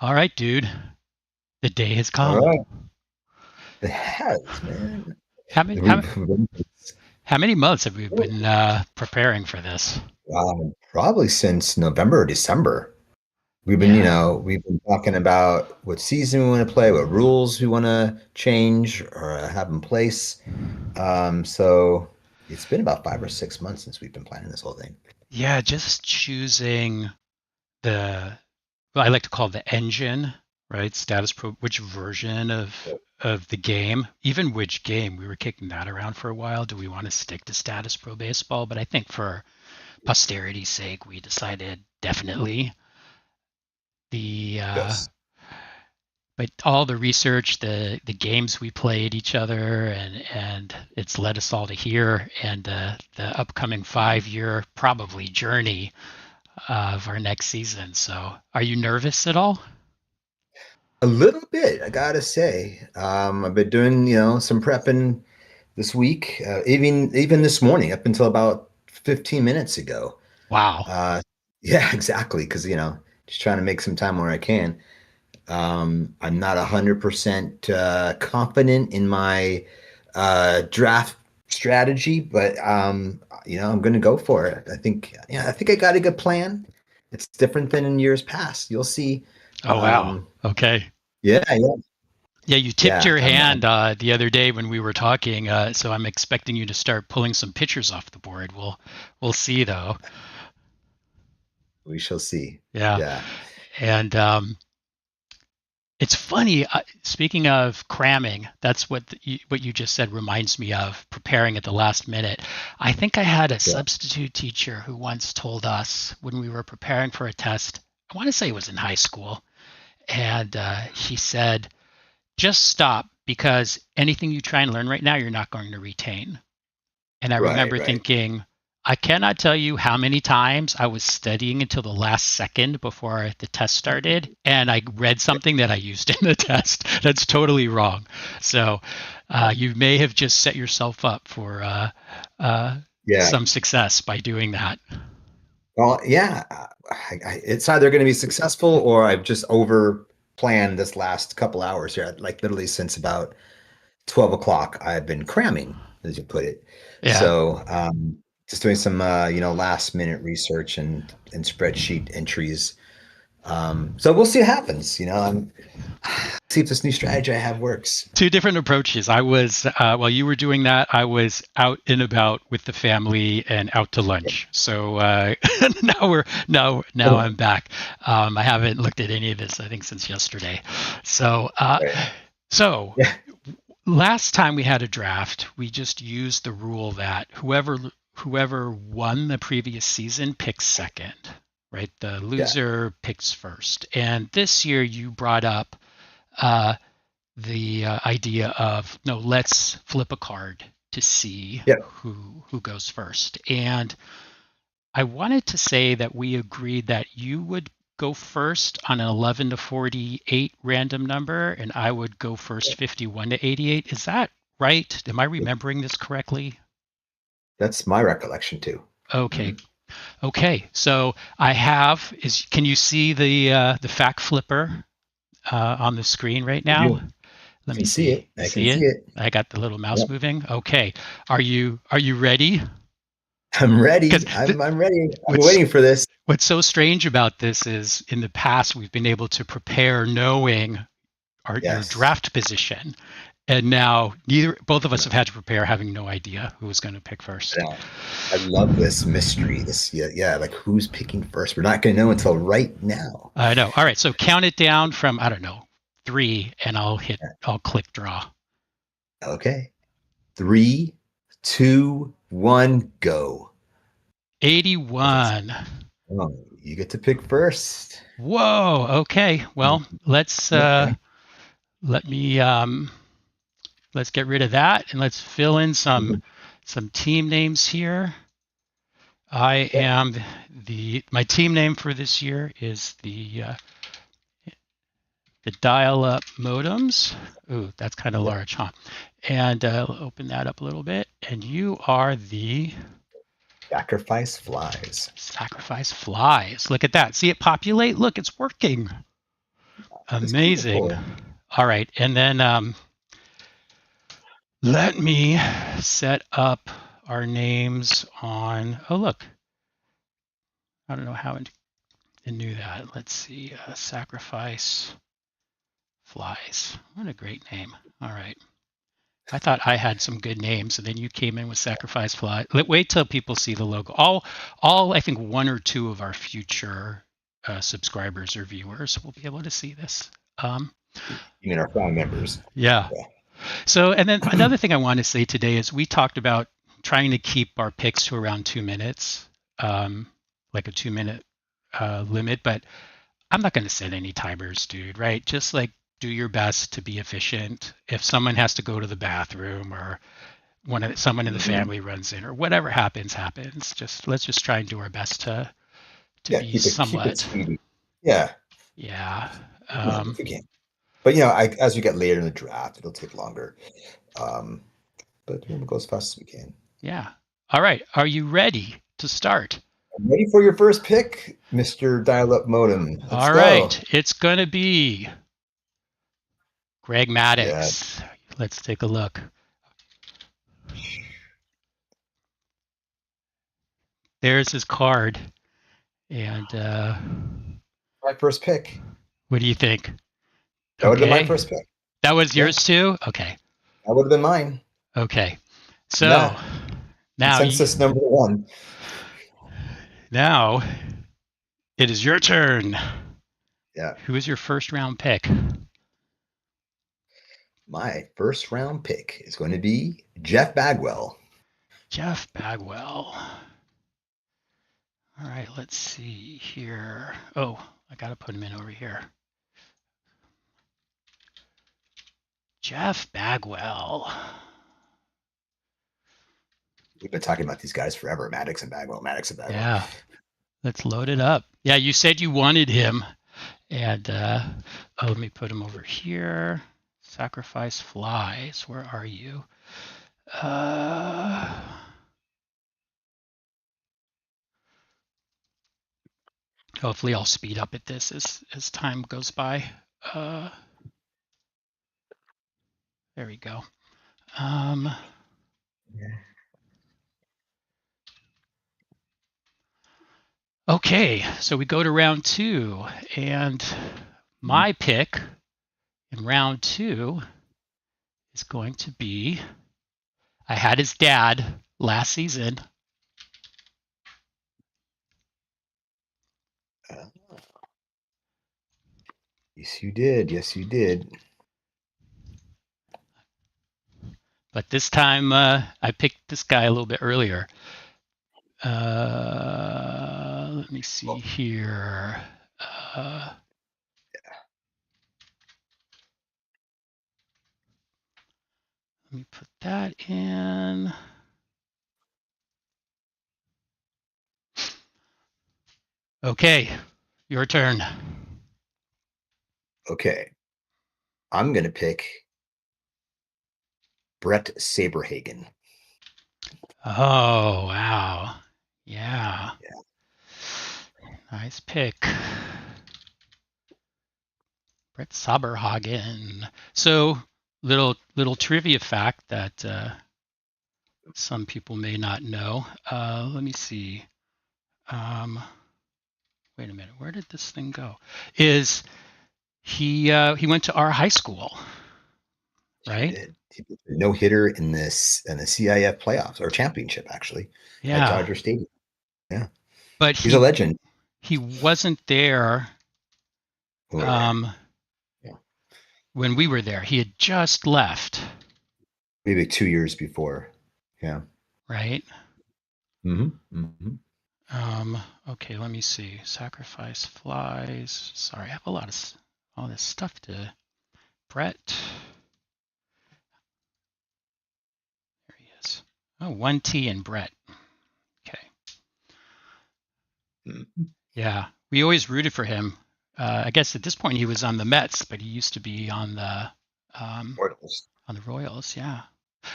All right, dude. The day has All come. right. It has, man. How many how, We've been how many months have we been preparing for this? probably since November or December. Yeah. We've been talking about what season we want to play, what rules we want to change or have in place. So it's been about 5 or 6 months since we've been planning this whole thing. Yeah, just choosing the well, I like to call it the engine, right? Status Pro, which version of the game, even which game. We were kicking that around for a while. Do we want to stick to Status Pro Baseball? But I think for posterity's sake, we decided definitely the Yes. but all the research, the games we played each other, and it's led us all to here, and the upcoming 5 year probably journey of our next season. So, are you nervous at all? A little bit, I gotta say. I've been doing, some prepping this week, even this morning, up until about 15 minutes ago. Wow. Uh, yeah, exactly. Because just trying to make some time where I can. I'm not 100% confident in my draft strategy, but I'm going to go for it. I think I got a good plan. It's different than in years past. You'll see. Oh wow. Um, Okay. yeah, yeah, Yeah, you tipped yeah. your I'm hand the other day when we were talking, so I'm expecting you to start pulling some pictures off the board. We'll see though. We shall see. Yeah, Yeah, and it's funny. Speaking of cramming, that's what you just said reminds me of preparing at the last minute. I think I had a yeah. substitute teacher who once told us when we were preparing for a test. I want to say it was in high school, and she said, "Just stop because anything you try and learn right now, you're not going to retain." And I Right, remember right. thinking, I cannot tell you how many times I was studying until the last second before the test started, and I read something that I used in the test. That's totally wrong. So you may have just set yourself up for Yeah. some success by doing that. Well, yeah. It's either going to be successful or I've just over planned this last couple hours here. Like literally since about 12 o'clock, I've been cramming, as you put it. Yeah. So, just doing some, last minute research and spreadsheet entries. So we'll see what happens. See if this new strategy I have works. Two different approaches. I was while you were doing that, I was out and about with the family and out to lunch. So now I'm back. I haven't looked at any of this I think since yesterday. So Right. so Yeah. last time we had a draft, we just used the rule that whoever won the previous season picks second, right? The Yeah. loser picks first. And this year you brought up uh, the idea of no, let's flip a card to see Yeah. who goes first. And I wanted to say that we agreed that you would go first on an 11 to 48 random number, and I would go first 51 to 88. Is that right? Am I remembering this correctly? That's my recollection too. Okay. Mhm. Okay. So I have is can you see the FAC Flipper on the screen right I now? do. Let me Can see see. it. You I can see it? see it. I got the little mouse Yep. moving. Okay. Are you ready? I'm Because ready. I'm ready. I've been what's waiting for this. what's so strange about this is in the past we've been able to prepare knowing your Yes. draft position, and now neither both of us have had to prepare having no idea who was going to pick first. Yeah. I love this mystery. This, yeah, yeah, like who's picking first? We're not going to know until right now. I know. All right. So count it down from I don't know 3, and I'll click draw. Okay. Three, two, one, go. What's it say? 81. Oh, you get to pick first. Whoa. Okay. Well, let's Okay. let me let's get rid of that and let's fill in Mhm. some team names here. I Yeah. am the my team name for this year is the dial-up modems. Ooh, that's kind of Yeah. large, huh? And open that up a little bit. And you are the Sacrifice flies. sacrifice flies. Look at that. See it populate? Look, it's working. It's Amazing. beautiful. All right. And then let me set up our names on. Oh, look. I don't know how it knew that. Let's see. Sacrifice flies. What a great name. All right. I thought I had some good names, and then you came in with Sacrifice Fly. Wait till people see the logo. All I think one or two of our future subscribers or viewers will be able to see this. You mean our family members? Yeah. Yeah. So, and then another thing I want to say today is we talked about trying to keep our picks to around 2 minutes, like a 2 minute limit, but I'm not going to set any timers, dude, right? Just like do your best to be efficient. If someone has to go to the bathroom or someone in the Mhm. family runs in or whatever happens, let's just try and do our best to Yeah, be keep it somewhat, speedy. Yeah, yeah. yeah, if we can. But as we get later in the draft, it'll take longer. Um, but we'll go as fast as we can. Yeah. All right. Are you ready to start? I'm ready for your first pick, Mr. Dial-Up Modem. Let's All go. right. It's going to be Greg Yeah. Maddux. Let's take a look. There's his card. And My first pick. what do you think? That would have been my Okay. first pick. That was Yeah, yours too? Okay. that would have been mine. Okay. So Yeah. now Consensus number one. now it is your turn. Yeah. Who is your first round pick? My first round pick is going to be Jeff Bagwell. Jeff Bagwell. All right, let's see here. Oh, I got to put him in over here. Jeff Bagwell. We've been talking about these guys forever. Maddox and Bagwell. Maddox and Bagwell. Yeah, let's load it up. Yeah, you said you wanted him. And let me put him over here. Sacrifice flies. Where are you? Hopefully I'll speed up at this as time goes by. There we go. Okay, so we go to round two, and my pick in round two is going to be, I had his dad last season. Yes, you did. Yes, you did. But this time I picked this guy a little bit earlier. Let me see here. Let me put that in. Okay, your turn. Okay. I'm going to pick Brett Saberhagen. Oh, wow. Yeah. Nice pick. Brett Saberhagen. So, little trivia fact that some people may not know. Let me see. Wait a minute. Where did this thing go? Is he went to our high school, right? He did. No hitter in the CIF playoffs or championship, actually, at Yeah. Dodger Stadium. Yeah, But he's a legend. He wasn't there Yeah. when we were there. He had just left. Maybe 2 years before. Yeah. Right? Mm-hmm. Mm-hmm. Okay, let me see. Sacrifice flies. Sorry, I have a lot of all this stuff to Brett. There he is. Oh, 1T and Brett. Okay. Mm-hmm. Yeah, we always rooted for him. I guess at this point he was on the Mets, but he used to be on the Royals. On the Royals. Yeah.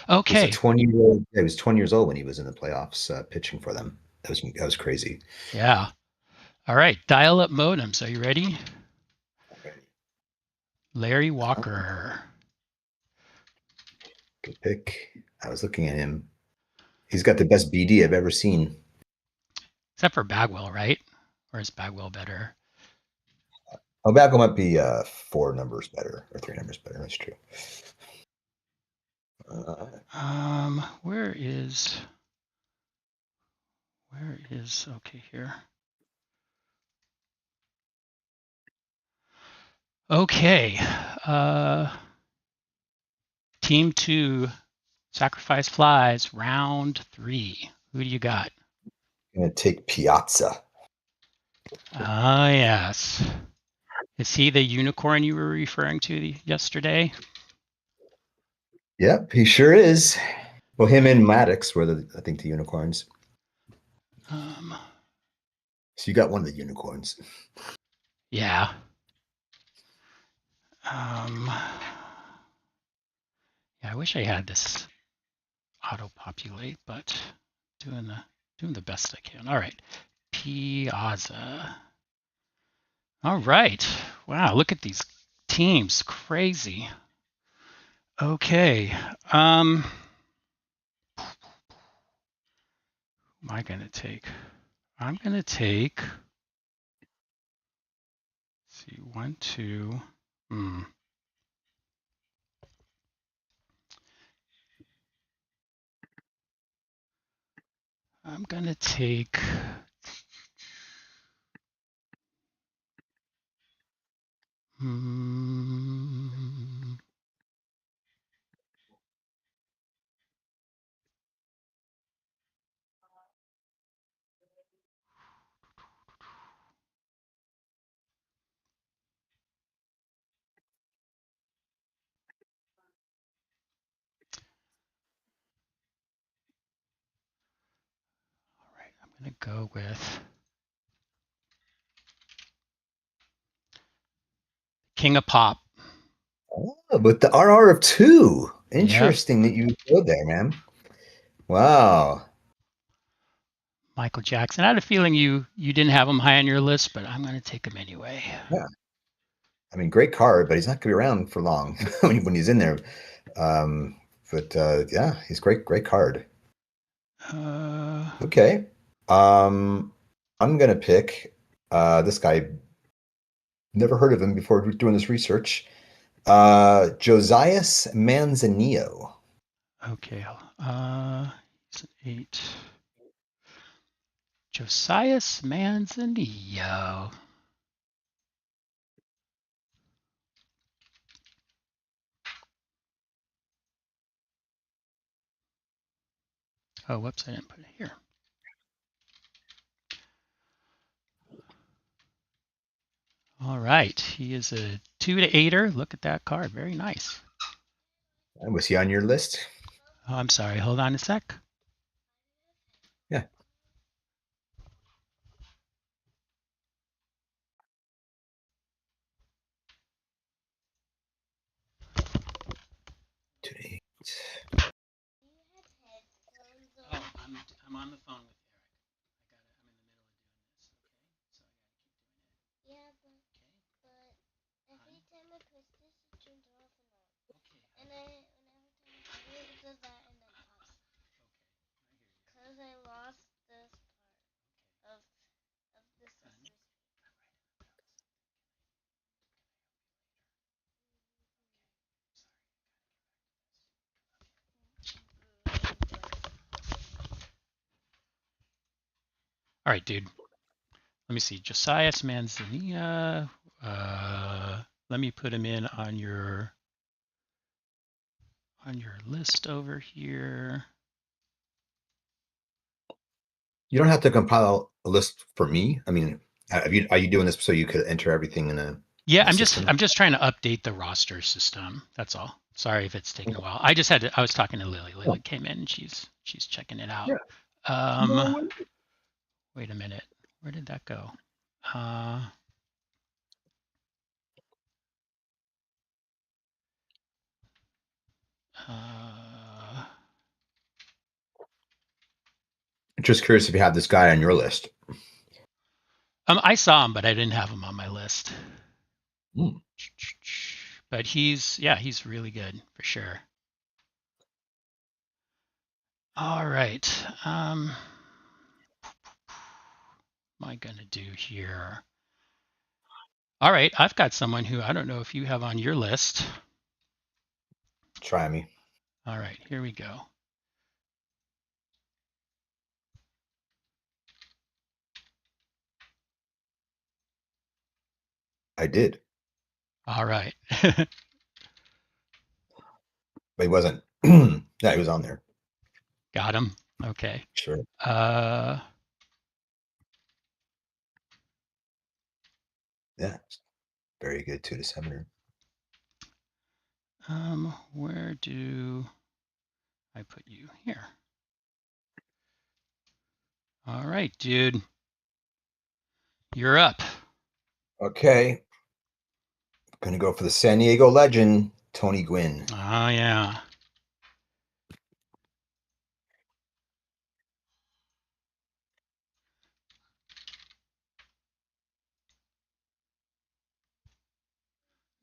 Okay. He was 20-year-old. He was 20 years old when he was in the playoffs pitching for them. That was crazy. Yeah. All right. Dial-up modems. Are you ready? Okay. Larry Walker. Good pick. I was looking at him. He's got the best BD I've ever seen. Except for Bagwell, right? Or is Bagwell better? Oh, Bagwell might be 4 numbers better or 3 numbers better. That's true. Where is okay here? Okay. Team 2, Sacrifice Flies, round 3. Who do you got? I'm going to take Piazza. Ah, yes. Is he the unicorn you were referring to yesterday? Yep, he sure is. Well, him and Maddox were I think the unicorns. So you got one of the unicorns. Yeah. Yeah, I wish I had this auto-populate, but doing the best I can. All right. Piazza. All right. Wow, look at these teams. Crazy. Okay. Who am I going to take? I'm going to take, let's see, 1, 2. I'm going to take I'm going to go with King of Pop. Oh, with the RR of 2. Interesting Yep. that you go there, man. Wow. Michael Jackson. I had a feeling you didn't have him high on your list, but I'm going to take him anyway. Yeah. I mean, great card, but he's not going to be around for long when he's in there. Yeah, he's great card. Okay. I'm going to pick this guy. Never heard of him before doing this research. Josias Manzanillo. Okay. He's an 8. Josias Manzanillo. Oh, whoops, I didn't put it here. All right, he is a 2 to 8er. Look at that card, very nice. Was he on your list? Oh, I'm sorry, hold on a sec. Yeah. Oh, I'm on the phone with Eric. I'm in the middle of doing this. Okay, so I gotta keep doing it. Yeah, but every time I press this, it turns off and on. Okay. And every time I do it, it does that and then pops. Because I lost this part of this sesame street. All right, dude. Let me see. Josias Manzanilla. Let me put him in on your list over here. You don't have to compile a list for me. I mean, are you doing this so you could enter everything in a? Yeah, I'm just trying to update the roster system. That's all. Sorry if it's taken a while. I was talking to Lily. Lily came in and she's checking it out. Yeah. Wait a minute. Where did that go? Just curious if you have this guy on your list. I saw him, but I didn't have him on my list. But he's really good for sure. All right. What am I going to do here? All right. I've got someone who I don't know if you have on your list. Try me. All right. Here we go. I did. All right. But he wasn't. Yeah, he was on there. Got him. Okay. Sure. Yeah. Very good 2-7. Where do I put you? Here. All right, dude. You're up. Okay. Gonna go for the San Diego legend, Tony Gwynn. Oh, yeah.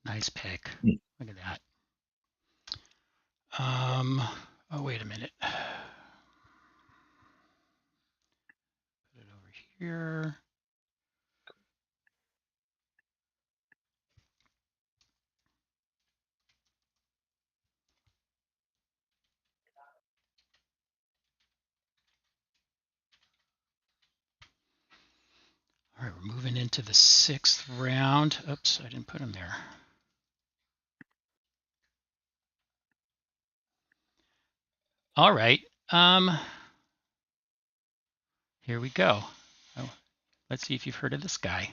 Nice pick. Look at that. Oh, wait a minute. Put it over here. All right, we're moving into the 6th round. Oops, I didn't put him there. All right. Here we go. Oh, let's see if you've heard of this guy.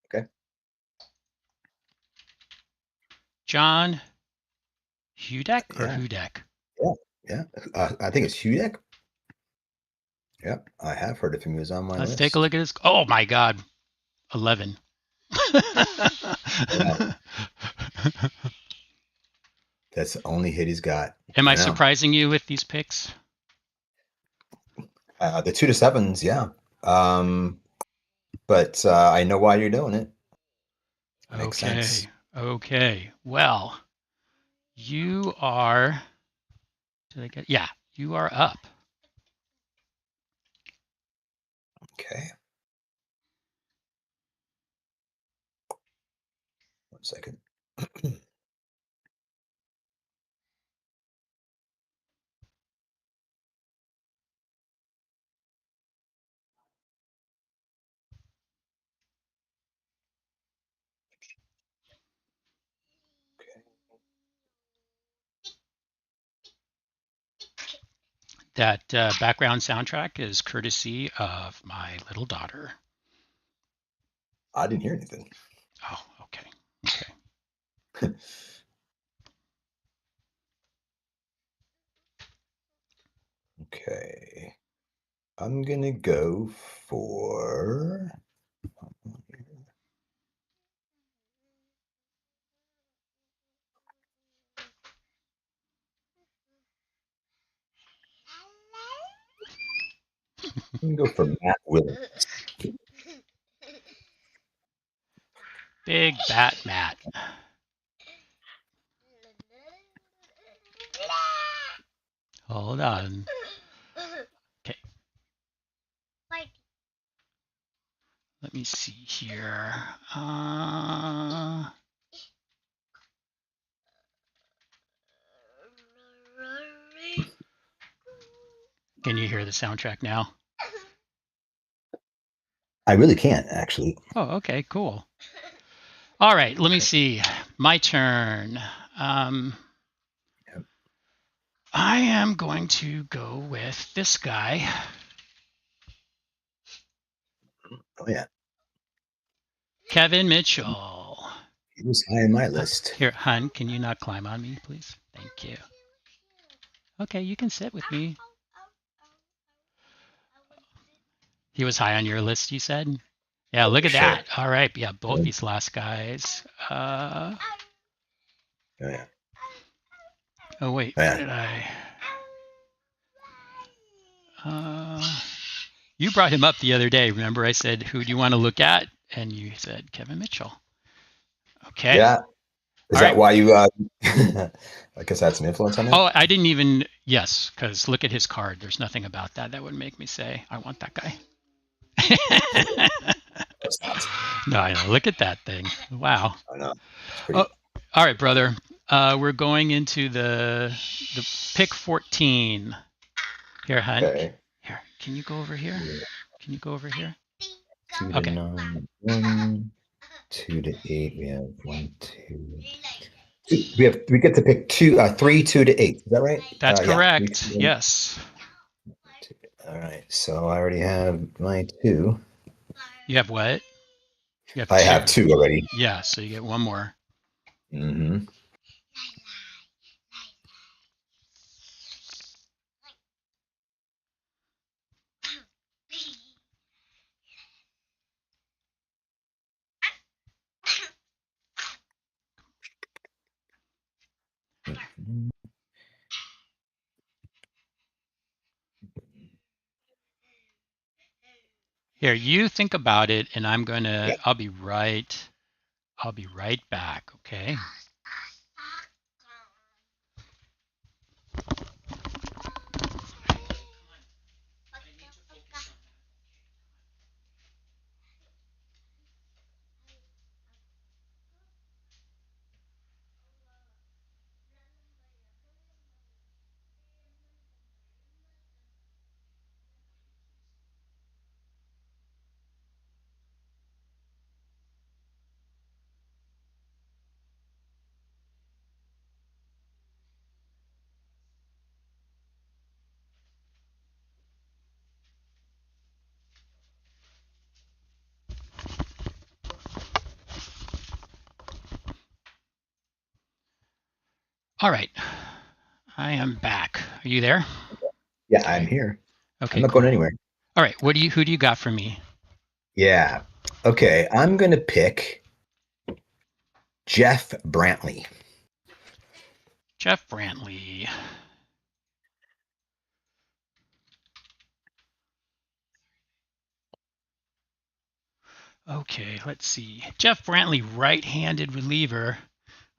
Okay. John Hudek or Yeah. Hudek? Yeah. I think it's Hudek. Yep. I have heard of him. He was on my list. Let's take a look at his. Oh my God, 11. That's the only hit he's got. Am I surprising you with these picks? The 2-7s, yeah. But I know why you're doing it. Makes sense. Okay. Well, you are. Did I get? Yeah, you are up. Okay. 1 second. That background soundtrack is courtesy of my little daughter. I didn't hear anything. Oh, okay. Okay. I'm going to go for. I'm going to go for Matt Williams. Big Bat Matt. Hold on. Okay. Let me see here. Can you hear the soundtrack now? I really can't, actually. Oh, okay, cool. All right, let me see. My turn. I am going to go with this guy. Oh, yeah. Kevin Mitchell. He was high on my list. Here, hun, can you not climb on me, please? Thank you. Okay, you can sit with me. He was high on your list, you said? Yeah, look at that. All right, yeah, both these last guys. Oh, yeah. Oh, wait, where did I? You brought him up the other day. Remember I said, who do you want to look at? And you said Kevin Mitchell. Okay. Yeah. Is All that right. why you, I guess, had some influence on that? Oh, I didn't even, yes, because look at his card. There's nothing about that would make me say, I want that guy. It's not. No, I know. Look at that thing. Wow. I know. It's Oh, pretty. all right, brother. We're going into the pick 14. Here, hun. Okay. Here, can you go over here? Yeah. Can you go over here? 2 to Okay. 9, 1, 2 to 8. We have 1, 2. We get to pick 3, 2 to 8. Is that right? That's Yeah. correct. Yes. All right. So I already have my 2. You have what? You have I two. have 2 already. Yeah, so you get one more. Mm-hmm. Here, you think about it, and Yeah. I'll be right back, okay? All right. I am back. Are you there? Yeah, I'm here. I'm Okay, not cool. going anywhere. All right, who do you got for me? Yeah. Okay. I'm going to pick Jeff Brantley. Jeff Brantley. Okay, let's see. Jeff Brantley, right-handed reliever.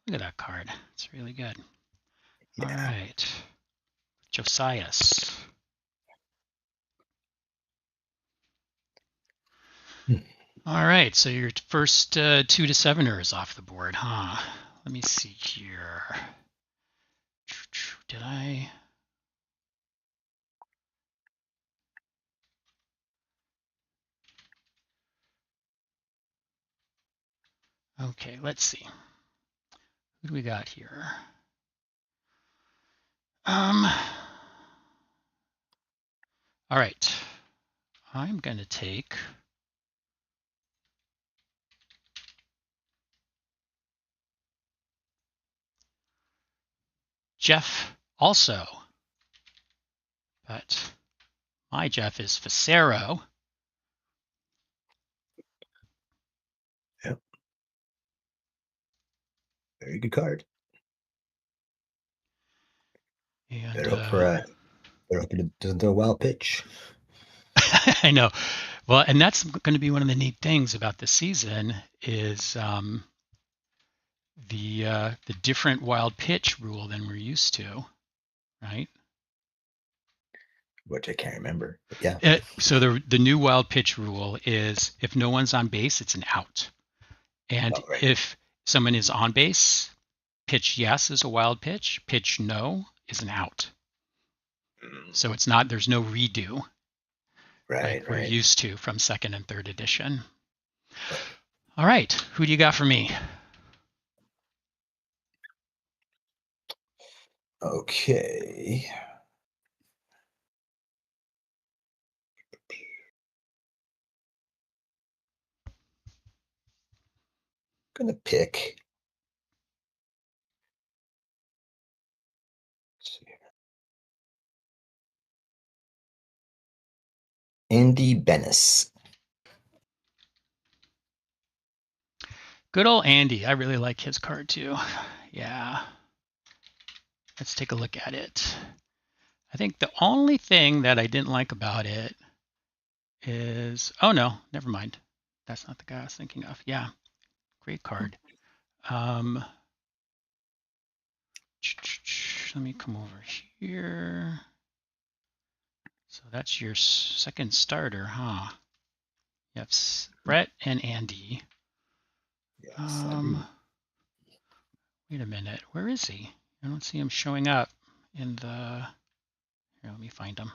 Look at that card. It's really good. Yeah. All right. Josias. All right, so your first 2 to 7er is off the board, huh? Let me see here. Did I? Okay, let's see. What do we got here? All right. I'm going to take Jeff also, but my Jeff is Facero. Yep. Very good card. And Better hope it doesn't throw a wild pitch. I know. Well, and that's going to be one of the neat things about the season is the different wild pitch rule than we're used to, right? Which I can't remember. But yeah. So the new wild pitch rule is if no one's on base, it's an out. And Right. if someone is on base, pitch yes is a wild pitch, pitch no is an out. So it's not, there's no redo like we're used to from second and third edition. All right, who do you got for me? Okay. I'm gonna pick. Andy Bennis. Good old Andy. I really like his card too. Yeah. Let's take a look at it. I think the only thing that I didn't like about it is, oh no, never mind. That's not the guy I was thinking of. Yeah, great card. Let me come over here. So that's your second starter, huh? Yep, Brett and Andy. Yes, Wait a minute. Where is he? I don't see him showing up in the... Here, let me find him.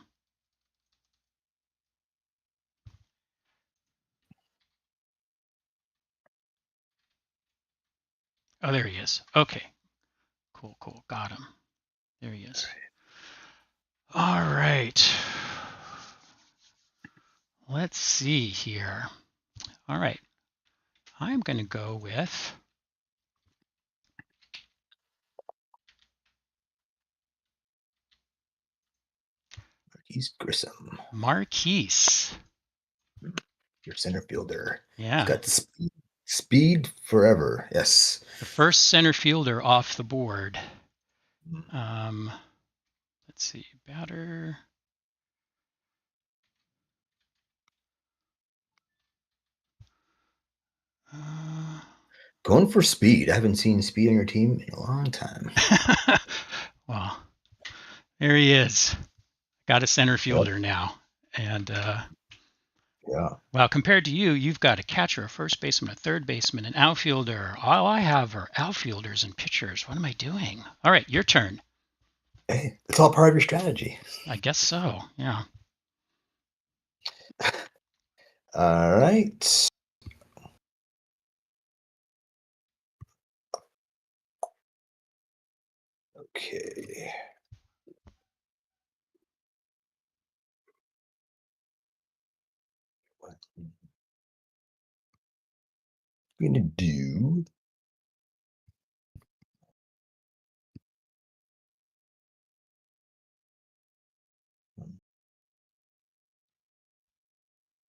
Oh, there he is. Okay. Cool, cool. Got him. There he is. All right. Let's see here. All right. I'm going to go with... Marquise Grissom. Marquise. Your center fielder. Yeah. He's got the speed forever. Yes. The first center fielder off the board. Let's see. Batter. Going for speed. I haven't seen speed on your team in a long time. Well, there he is. Got a center fielder now. And yeah. well, compared to you, you've got a catcher, a first baseman, a third baseman, an outfielder. All I have are outfielders and pitchers. What am I doing? All right, your turn. Hey, it's all part of your strategy. I guess so. Yeah. All right. Okay. What I'm going to do...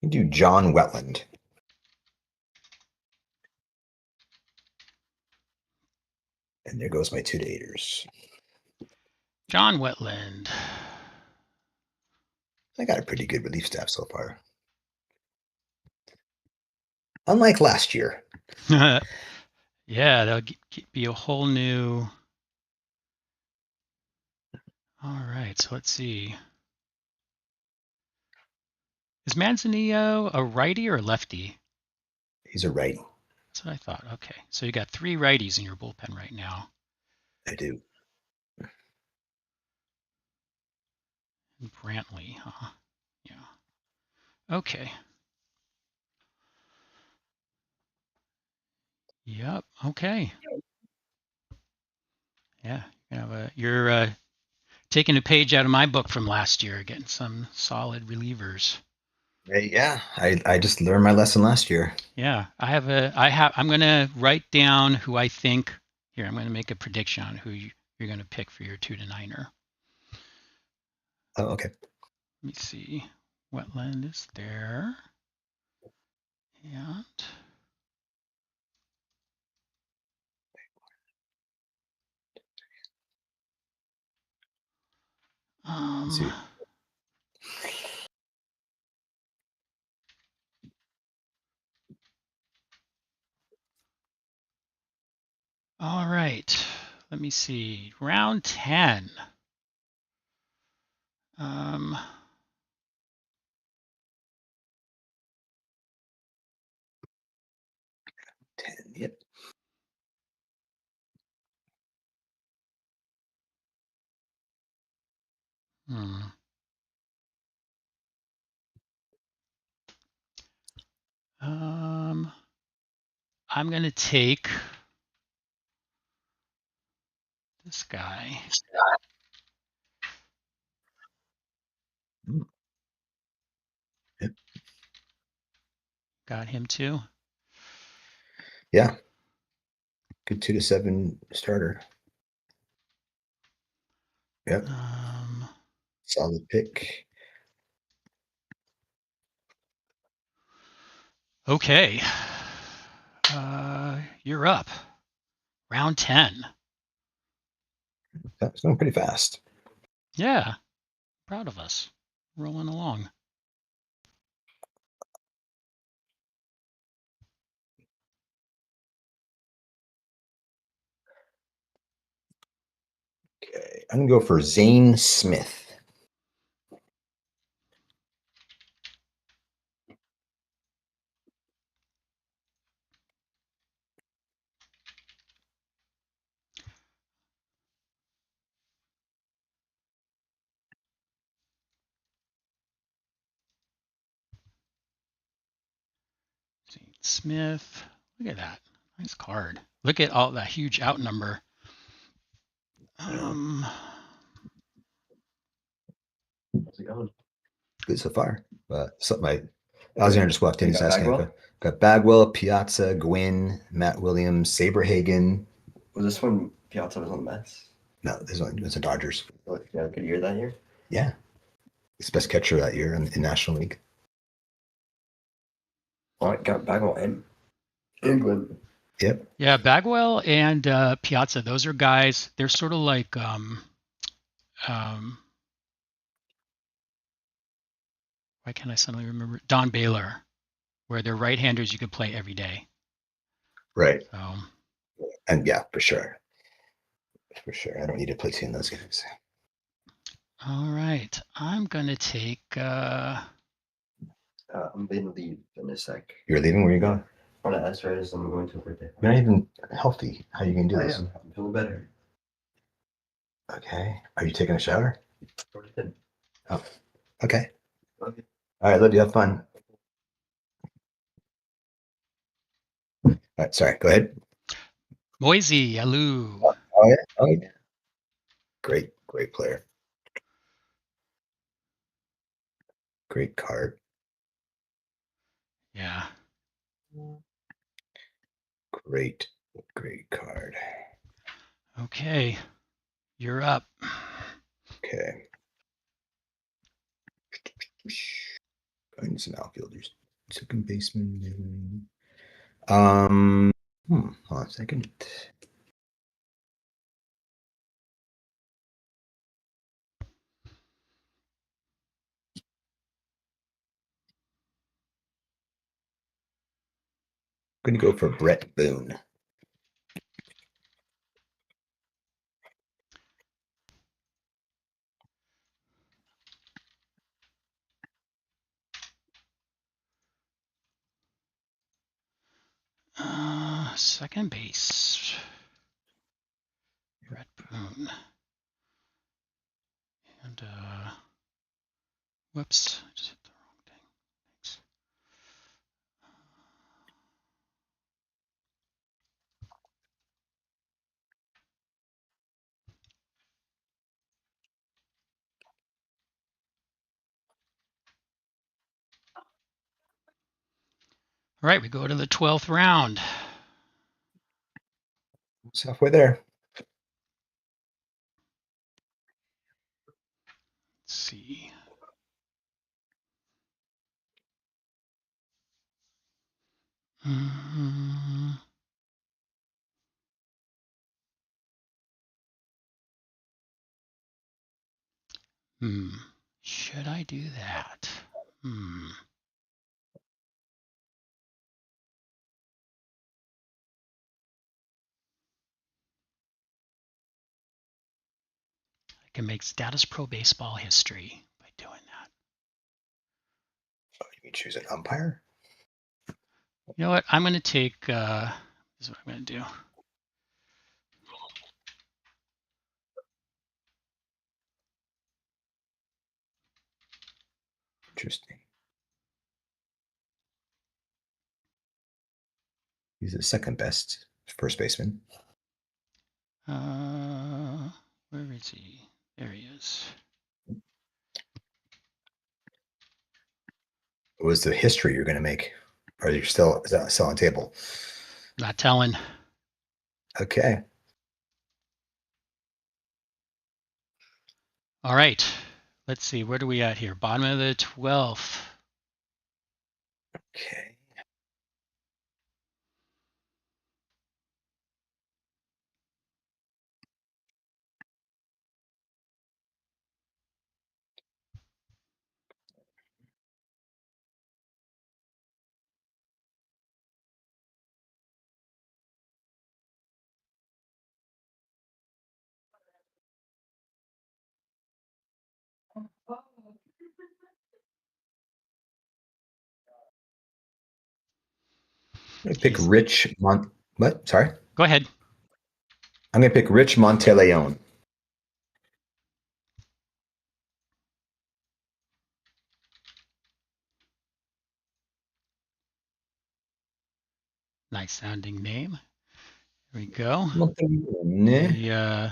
do John Wetland. And there goes my 2-to-8ers. John Wetland. I got a pretty good relief staff so far. Unlike last year. Yeah, that'll be a whole new... All right, so let's see. Is Manzanillo a righty or a lefty? He's a righty. That's what I thought. Okay, so you got 3 righties in your bullpen right now. I do. Brantley, huh? Yeah. Okay. Yep. Okay. Yeah. You're taking a page out of my book from last year, getting some solid relievers. Yeah, I just learned my lesson last year. Yeah, I'm going to write down who I think. Here, I'm going to make a prediction on who you're going to pick for your 2-to-9er. Oh, okay. Let me see. Wetland is there. And Let's see. All right. Let me see. Round 10. 10, yep. I'm going to take this guy. Yep. Got him too? Yeah. Good 2-to-7 starter. Yep. Solid pick. Okay. You're up. Round 10. That's going pretty fast. Yeah. Proud of us. Rolling along. Okay. I'm gonna go for Zane Smith. Smith. Look at that. Nice card. Look at all that huge outnumber. Good so far. Something Alexander just walked in. He's asking. Got Bagwell, Piazza, Gwynn, Matt Williams, Saberhagen. Was this when Piazza was on the Mets? No, this one was the Dodgers. Yeah, good year that year. Yeah, he's best catcher that year in National League. Oh, it got Bagwell and England. Yep. Yeah, Bagwell and Piazza. Those are guys. They're sort of like why can't I suddenly remember Don Baylor, where they're right-handers you could play every day. Right. So. And yeah, for sure. For sure. I don't need to play two in those games. All right. I'm going to take... I'm going to leave in a sec. You're leaving? Where are you going? On an arthritis, I'm going to a birthday. You're not even healthy. How are you going to do this? I'm feeling better. Okay. Are you taking a shower? Already did. Oh, okay. Okay. All right, let you have fun. All right, sorry. Go ahead. Moisey Alou. Oh, yeah. Oh, yeah. Great player. Great card. Yeah. Great card. Okay. You're up. Okay. I need some outfielders. Second baseman. Hold on a second. I'm going to go for Brett Boone. Second base. Brett Boone. And, whoops. I just hit the wrong thing. Thanks. All right, we go to the 12th round. It's halfway there. Let's see. Should I do that? I can make Statis Pro Baseball history by doing that. Oh, you can choose an umpire? You know what? I'm going to take, this is what I'm going to do. Interesting. He's the second best first baseman. Where is he? There he is. What was the history you're going to make? Or is that still on table? Not telling. Okay. All right. Let's see. Where do we at here? Bottom of the 12th. Okay. I'm gonna pick Rich What? Sorry. Go ahead. I'm gonna pick Rich Monteleone. Nice sounding name. There we go. Monteleone. The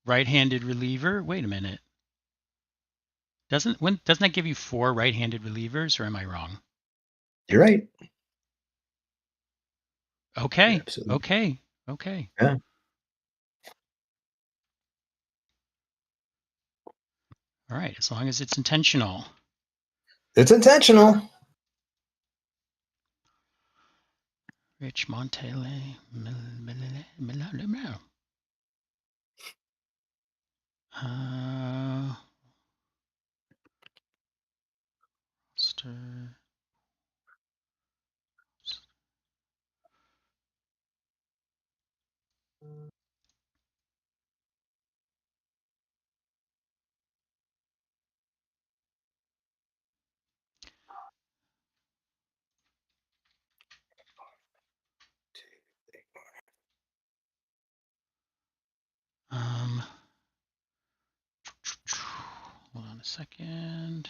right-handed reliever. Wait a minute. Doesn't that give you 4 right-handed relievers, or am I wrong? You're right. Okay. Absolutely. Okay. Yeah. All right, as long as it's intentional. It's intentional. Rich Montele. Roster. Hold on a second.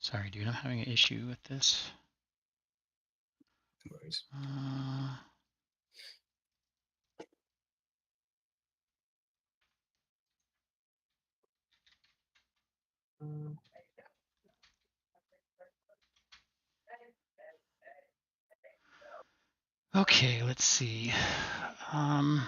Sorry, dude, I'm having an issue with this. Okay, let's see. I'm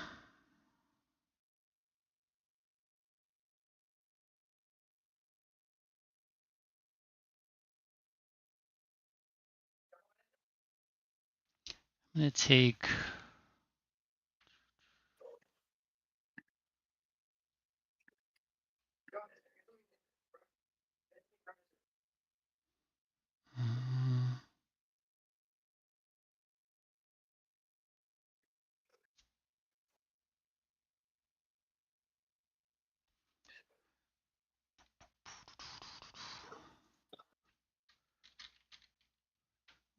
gonna take.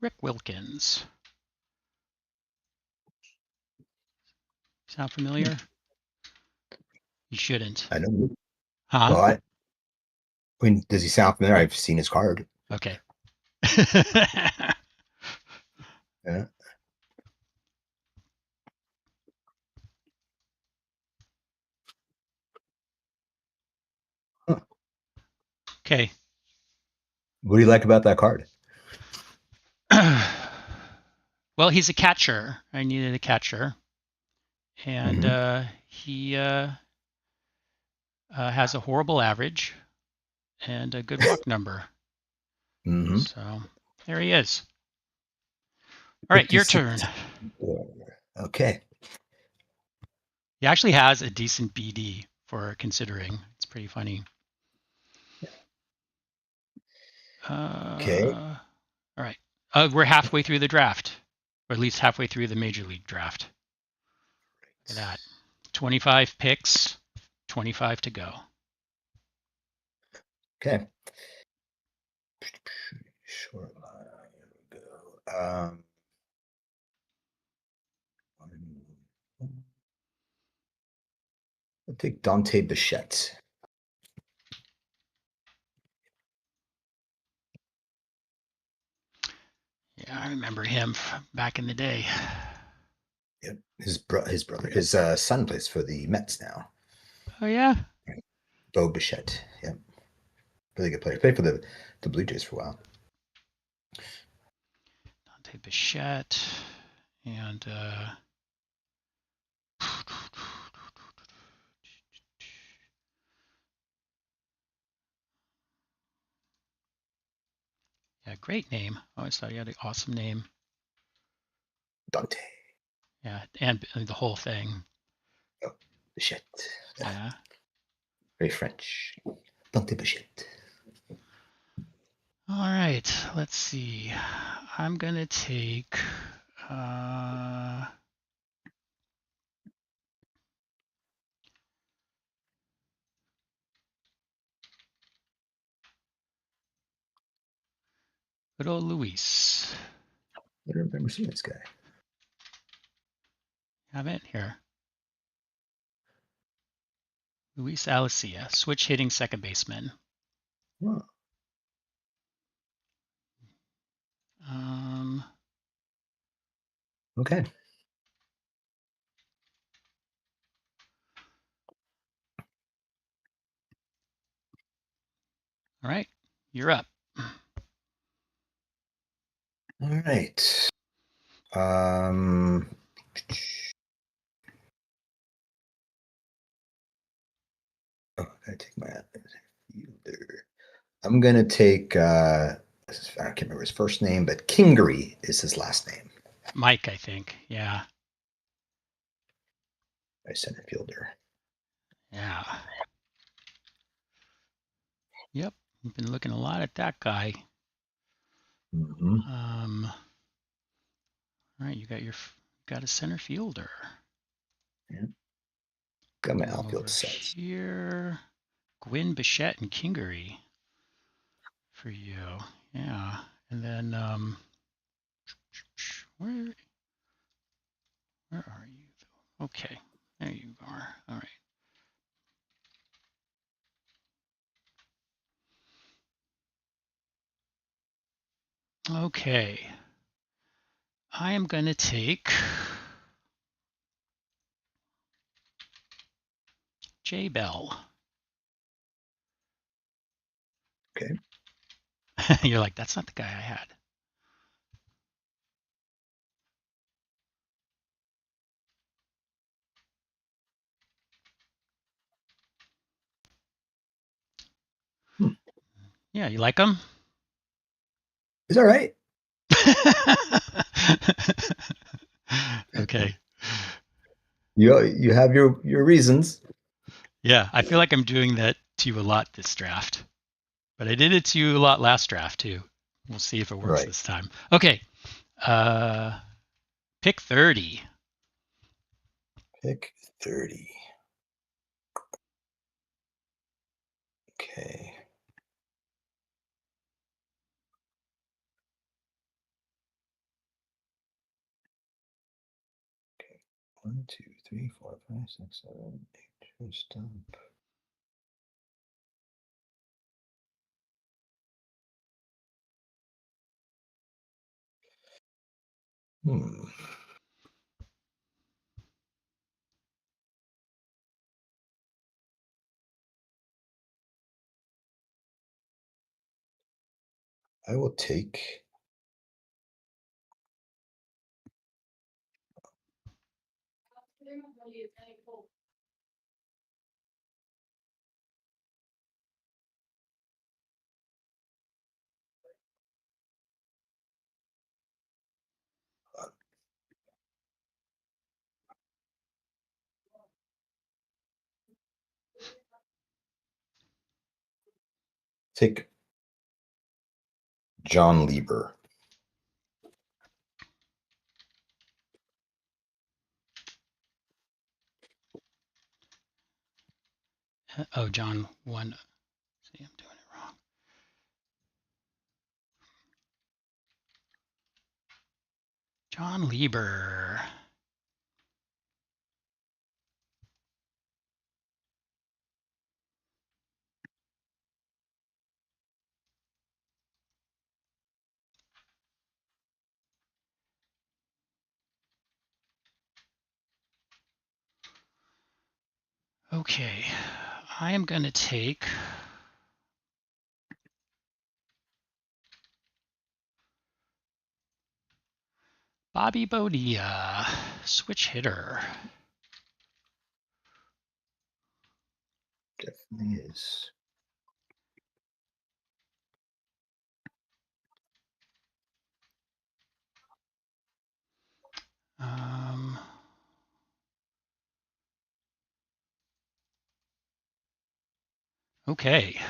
Rick Wilkins. Sound familiar? You shouldn't. I know. Huh? Well, I mean, does he sound familiar? I've seen his card. Okay. Yeah. Huh. Okay. What do you like about that card? Well, he's a catcher. I needed a catcher. And he has a horrible average and a good walk number. Mm-hmm. So there he is. All right, your turn. Okay. He actually has a decent BD for considering. It's pretty funny. Okay. All right. We're halfway through the draft, or at least halfway through the major league draft. Look at that. 25 picks, 25 to go. Okay. Short line. Here we go. I'll take Dante Bichette. Yeah, I remember him from back in the day. Yep. His son plays for the Mets now. Oh, yeah? Bo Bichette. Yep. Really good player. Played for the Blue Jays for a while. Dante Bichette. And Yeah, great name. I always thought he had an awesome name. Dante. Yeah, and the whole thing. Bichette. Yeah. Very French. Dante Bichette. All right, let's see. I'm going to take good old Luis. I don't remember seeing this guy. Have it here. Luis Alicia, switch hitting second baseman. Oh, okay. All right, you're up. All right. Oh, I gotta take my fielder. I'm gonna take I can't remember his first name, but Kingery is his last name. Mike, I think. Yeah. My center fielder. Yeah. Yep. We've been looking a lot at that guy. Mm-hmm. All right, you got a center fielder. Yeah. Got my Come outfield over sets. here. Gwyn, Bichette, and Kingery for you. Yeah. And then where are you? Okay. There you are. All right. Okay. I am going to take J Bell. Okay. You're like, that's not the guy I had. Yeah, you like him? It's all right. Okay. You have your reasons. Yeah, I feel like I'm doing that to you a lot this draft. But I did it to you a lot last draft too. We'll see if it works Right. this time. Okay. Pick 30. Pick 30. Okay. Okay. 1, 2, 3, 4, 5, 6, 7, 8. Stop. I will take John Lieber. Oh, John 1. See, I'm doing it wrong. John Lieber. Okay. I am going to take Bobby Bonilla, switch hitter. Definitely is. Okay.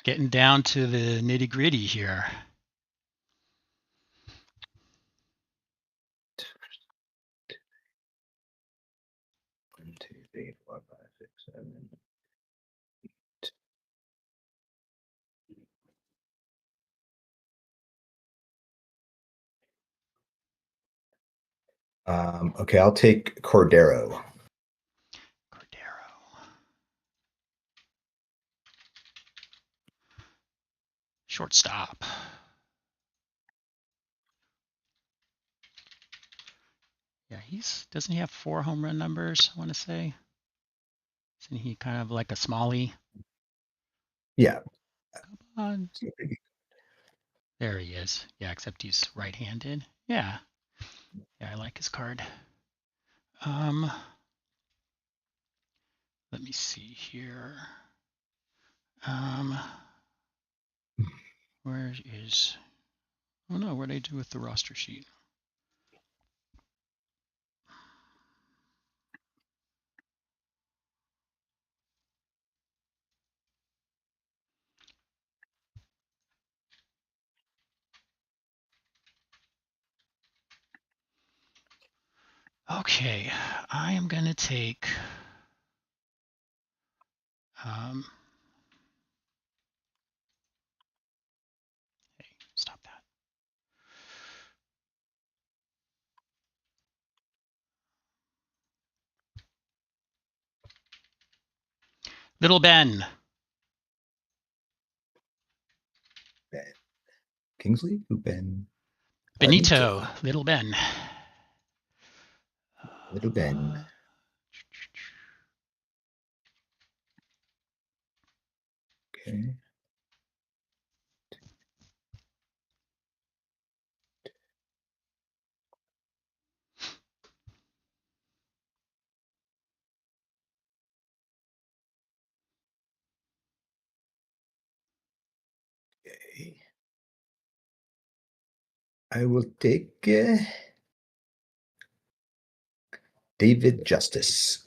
Getting down to the nitty gritty here. One, two, three, four, five, six, seven. Okay, I'll take Cordero. Shortstop. Yeah, doesn't he have 4 home run numbers, I want to say? Isn't he kind of like a smallie? Yeah. Come on. There he is. Yeah, except he's right-handed. Yeah. Yeah, I like his card. Let me see here. Where is... Oh no, what did I do with the roster sheet? Okay, I am going to take... hey, stop that. Little Ben. Kingsley? Ben? Benito. Little Ben. Little Ben. Okay. Okay. I will take David Justice.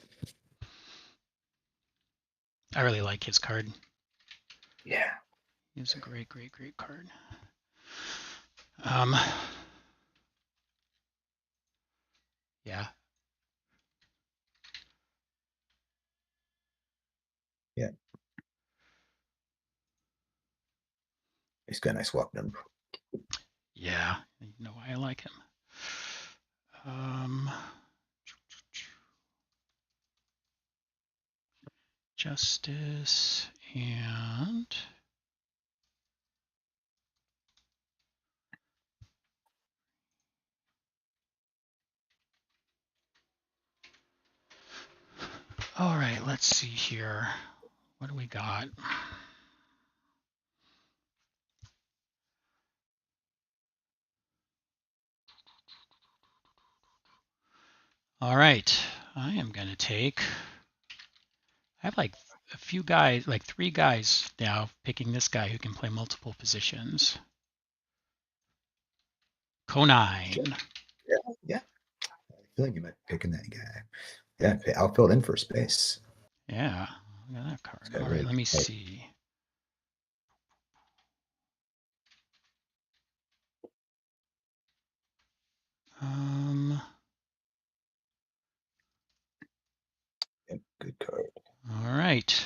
I really like his card. Yeah. He's a great, great, great card. Yeah. Yeah. He's got a nice walk number. Yeah, you know why I like him. Justice and all right, let's see here. What do we got? All right, I am going to take, I have like a few guys, like 3 guys now picking this guy who can play multiple positions. Conine. Yeah. I feel like you might be picking that guy. Yeah, outfield in first base. Yeah, look at that card. All right, let me see. Yeah, good card. All right.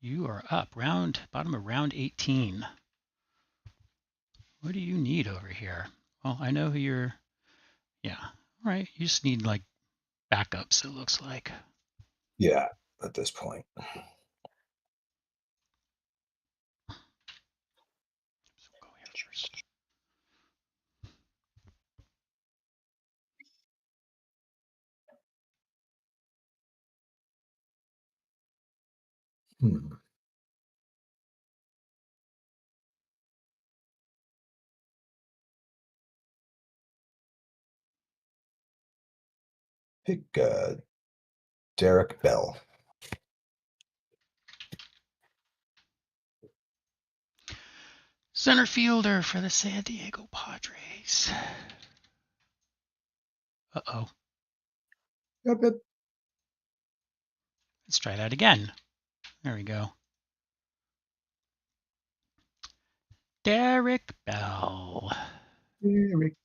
You are up, bottom of round 18. What do you need over here? Well, I know who you're, yeah. All right, you just need like backups, it looks like. Yeah, at this point. So go here first. Pick Derek Bell. Center fielder for the San Diego Padres. Uh-oh. Yep, yep. Let's try that again. There we go. Derek Bell. Derek.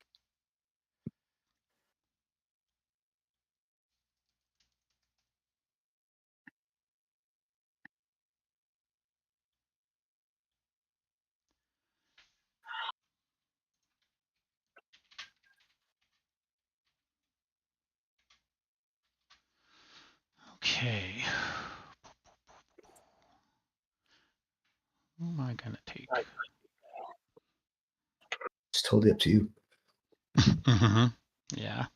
Okay. Who am I going to take? It's totally up to you. Mm-hmm. Yeah.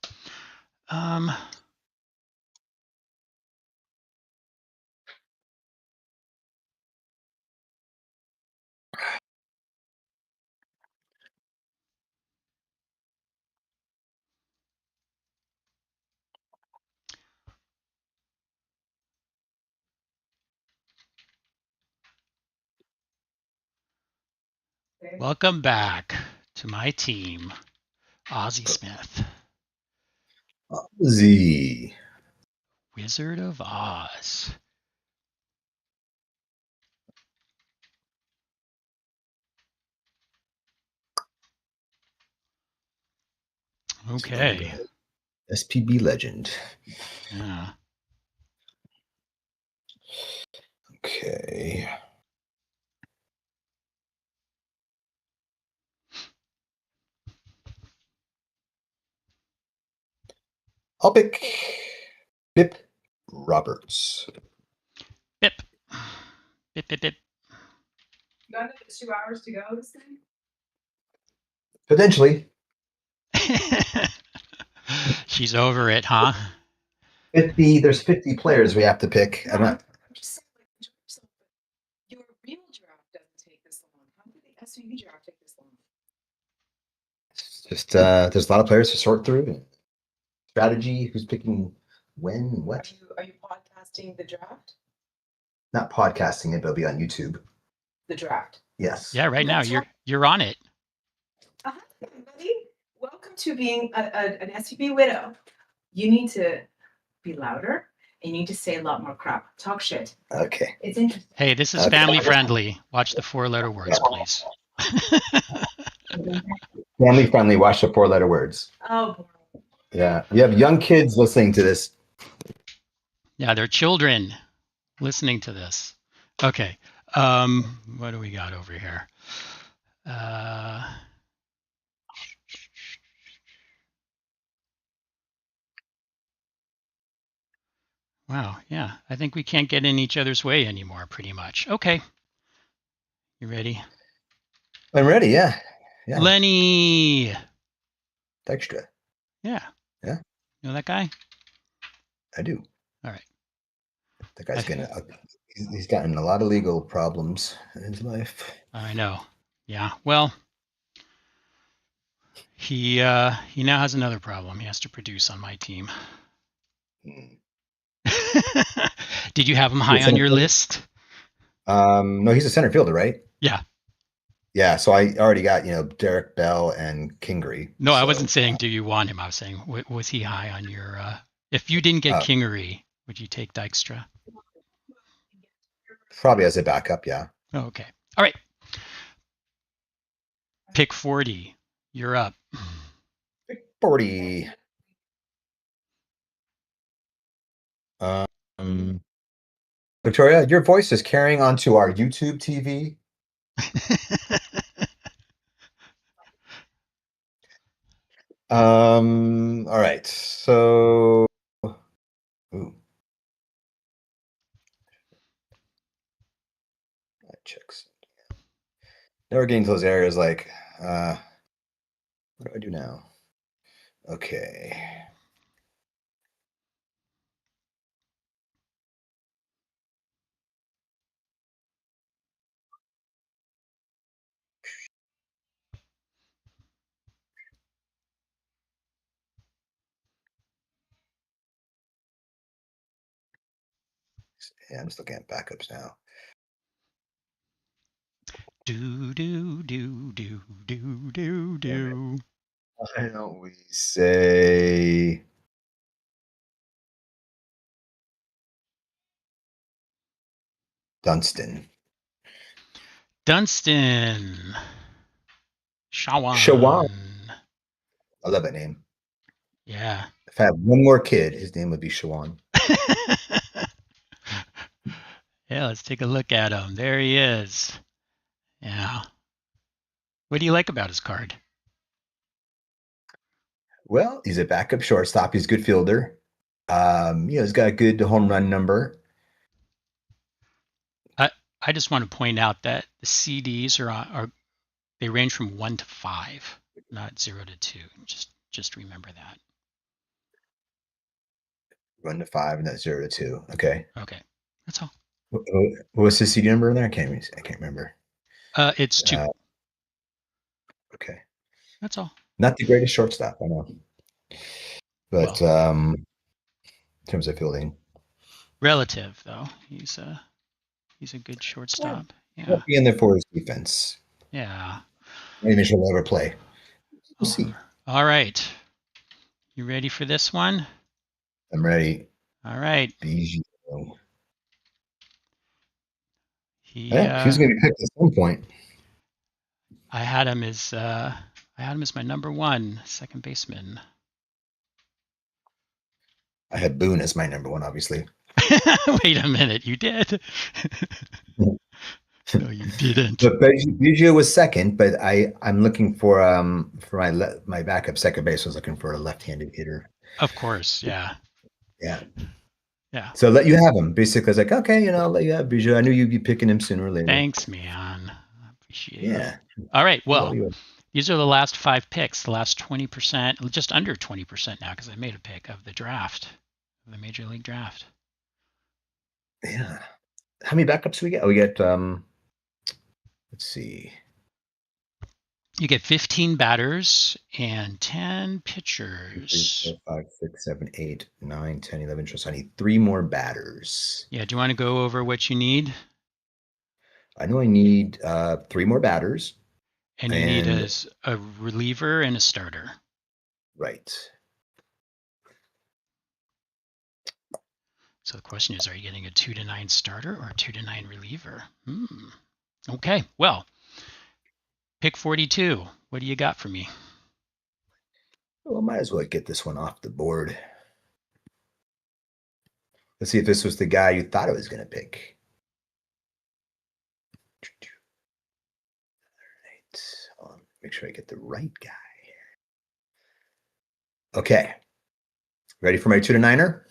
Welcome back to my team, Ozzie Smith, Z. Wizard of Oz. Okay. SPB legend. Yeah. Okay. I'll pick Bip Roberts. Bip. Bip, bip, bip. You got another 2 hours to go this thing? Potentially. She's over it, huh? 50. There's 50 players we have to pick. No, I'm not, I'm just saying, like, enjoy yourself. But your real draft doesn't take this long. How did the SUV draft take this long? it's just there's a lot of players to sort through. Strategy, who's picking when, what? Are you podcasting the draft? Not podcasting it, but it'll be on YouTube. The draft. Yes. Yeah, right now you're on it. Hi, everybody. Welcome to being an SUV widow. You need to be louder and you need to say a lot more crap. Talk shit. Okay. It's interesting. Hey, this is Okay. family friendly. Watch the 4-letter words, please. Family friendly. Watch the 4-letter words. Oh, boy. Yeah. You have young kids listening to this. Yeah, they're children listening to this. Okay. What do we got over here? Wow, yeah. I think we can't get in each other's way anymore, pretty much. Okay. You ready? I'm ready, yeah. Yeah. Lenny. Extra. Yeah. Yeah. You know that guy? I do. All right. The guy's he's gotten a lot of legal problems in his life. I know. Yeah. Well, he now has another problem. He has to produce on my team. Hmm. Did you have him high on your list? No, he's a center fielder, right? Yeah. Yeah, so I already got, Derek Bell and Kingery. No, I wasn't saying do you want him. I was saying was he high on your if you didn't get Kingery, would you take Dykstra? Probably as a backup, yeah. Oh, okay. All right. Pick 40. You're up. 40. Victoria, your voice is carrying onto our YouTube TV. All right. So ooh. That checks. Now we're getting to those areas like what do I do now? Okay. Yeah, I'm just looking at backups now. Do do do do do do do. Why don't we say Dunstan? Dunstan. Shawan. Shawan. I love that name. Yeah. If I had one more kid, his name would be Shawan. Yeah, let's take a look at him. There he is. Yeah. What do you like about his card? Well, he's a backup shortstop. He's a good fielder. He's got a good home run number. I just want to point out that the CDs are they range from 1 to 5, not 0 to 2. Just remember that. 1 to 5 and that's 0 to 2. Okay. Okay. That's all. What's the CD number in there? I can't remember. It's 2. Okay. That's all. Not the greatest shortstop, I know. But Well, in terms of fielding. Relative though. He's a good shortstop. Yeah. Be in there for his defense. Yeah. Maybe he'll ever play. We'll see. All right. You ready for this one? I'm ready. All right. Bijou. He was going to be picked at some point. I had him as my number 1 second baseman. I had Boone as my number 1, obviously. Wait a minute, you did? No, you didn't. But Bijou was second, but I'm looking for my backup second base was looking for a left-handed hitter. Of course, yeah. Yeah. Yeah. So let you have him. Basically, I was like, okay, I'll let you have Bijou. I knew you'd be picking him sooner or later. Thanks, man. I appreciate it. Yeah. All right. Well, these are the last 5 picks, the last 20%, just under 20% now, because I made a pick of the draft, the Major League Draft. Yeah. How many backups do we get? Oh, we get let's see. You get 15 batters and 10 pitchers. 3, 4, 5, 6, 7, 8, 9, 10, 11. So I need 3 more batters. Yeah. Do you want to go over what you need? I know I need 3 more batters. And you need a reliever and a starter. Right. So the question is, are you getting a 2 to 9 starter or a 2 to 9 reliever? Okay. Well, pick 42. What do you got for me? Well, might as well get this one off the board. Let's see if this was the guy you thought I was going to pick. All right. Make sure I get the right guy. Okay. Ready for my 2 to 9er?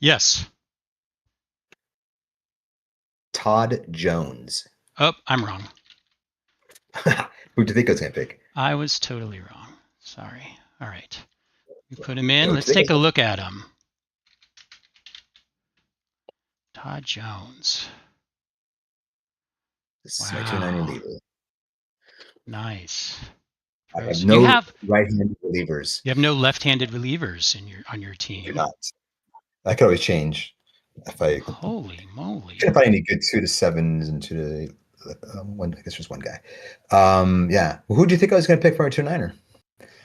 Yes. Todd Jones. Oh, I'm wrong. Who do you think I was going to pick? I was totally wrong. Sorry. All right. You put him in. Let's take a look at him. Todd Jones. This is my 2 to 9er leader. Nice. I have no right-handed relievers. You have no left-handed relievers on your team. Do not. That could always change. Holy moly! Can't find any good 2 to 7s and 2 to 1. I guess there's one guy. Yeah. Well, who do you think I was going to pick for our 2 to 9er?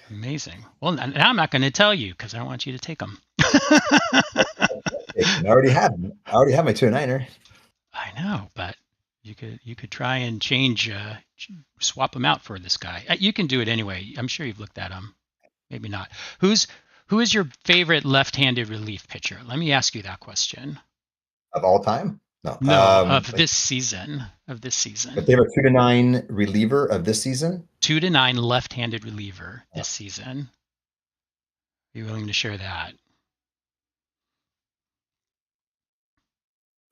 Amazing. Well, now I'm not going to tell you because I don't want you to take them. I already have my 2 to 9er. I know, but you could try and swap them out for this guy. You can do it anyway. I'm sure you've looked at them. Maybe not. Who is your favorite left-handed relief pitcher? Let me ask you that question. Of all time? No. Of this season. Of this season. But they have a 2 to 9 reliever of this season? 2 to 9 left-handed reliever this season. Are you willing to share that?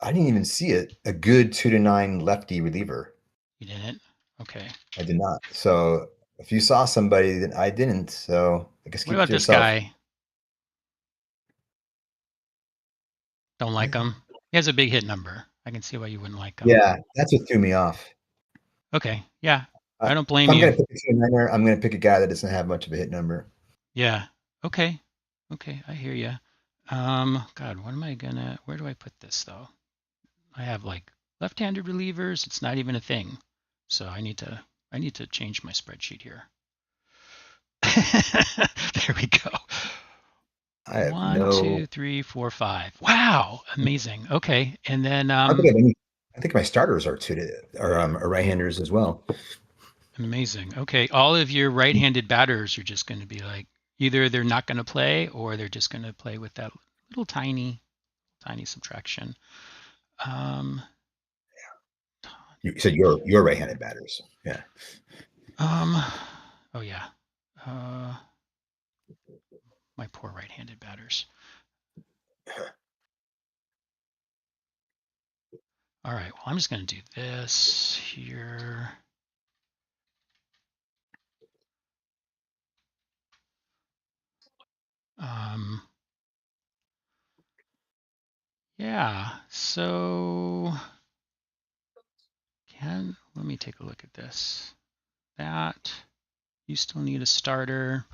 I didn't even see it. A good 2 to 9 lefty reliever. You didn't? Okay. I did not. So if you saw somebody, then I didn't. So I guess keep what about it to yourself. This guy? Don't like him? He has a big hit number. I can see why you wouldn't like him. Yeah, that's what threw me off. Okay. Yeah. I don't blame I'm you. going to pick a 2 to 9er. I'm going to pick a guy that doesn't have much of a hit number. Yeah. Okay. I hear you. God, where do I put this though? I have like left-handed relievers. It's not even a thing. So I need to change my spreadsheet here. There we go. I have 1, 2, 3, 4, 5. Wow, amazing. Okay, and then I think my starters are right-handers as well. amazing. Okay, all of your right-handed batters are just going to be like either they're not going to play or they're just going to play with that little tiny subtraction. You said your right-handed batters. Yeah. Oh yeah. My poor right-handed batters. All right, well, I'm just going to do this here. Yeah, so let me take a look at this. That, you still need a starter.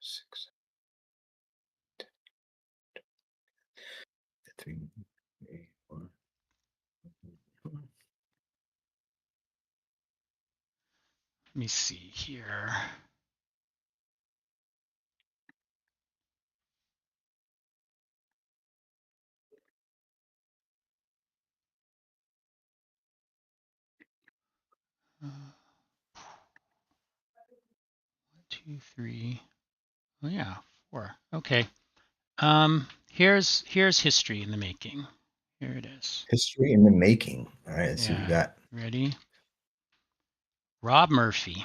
Six, 3, 8, 1. Let me see here. Uh, 1, 2, 3. Oh yeah, 4. Okay. Here's history in the making. Here it is. History in the making. All right, let's see what we got. Ready? Rob Murphy.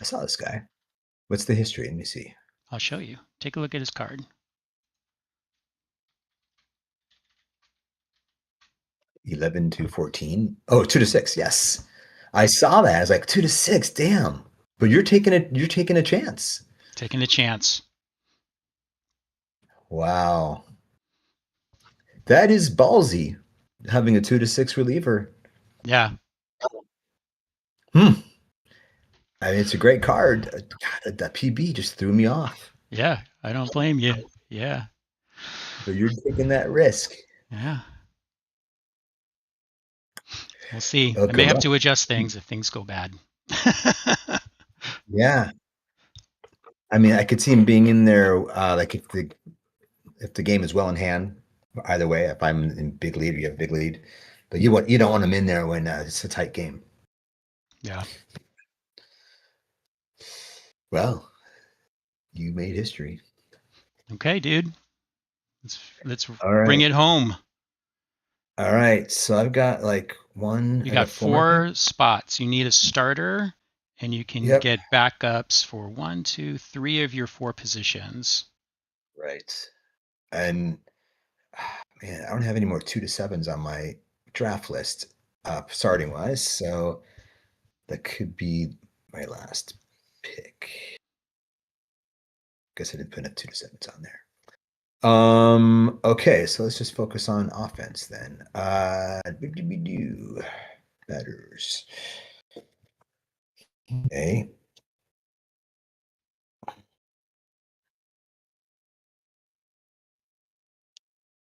I saw this guy. What's the history? Let me see. I'll show you. Take a look at his card. 11 to 14. Oh, 2 to 6. Yes. I saw that. I was like 2 to 6. Damn. But you're taking a chance. Taking a chance. Wow. That is ballsy, having a 2 to 6 reliever. Yeah. I mean, it's a great card. God, that PB just threw me off. Yeah, I don't blame you. Yeah. But you're taking that risk. Yeah. We'll see. Oh, I may good have luck. to adjust things if things go bad. Yeah. I mean, I could see him being in there, like if the game is well in hand. Either way, if I'm in big lead, or you have big lead, but you don't want him in there when it's a tight game. Yeah. Well, you made history. Okay, dude. Let's All right. bring it home. All right. So I've got like one. You I got four more 4 spots. You need a starter, and you can Yep. get backups for 1, 2, 3 of your 4 positions. Right. And man, I don't have any more 2 to 7s on my draft list, starting wise. So that could be my last pick. Guess I didn't put a 2 to 7s on there. Okay, so let's just focus on offense then. Batters. Okay.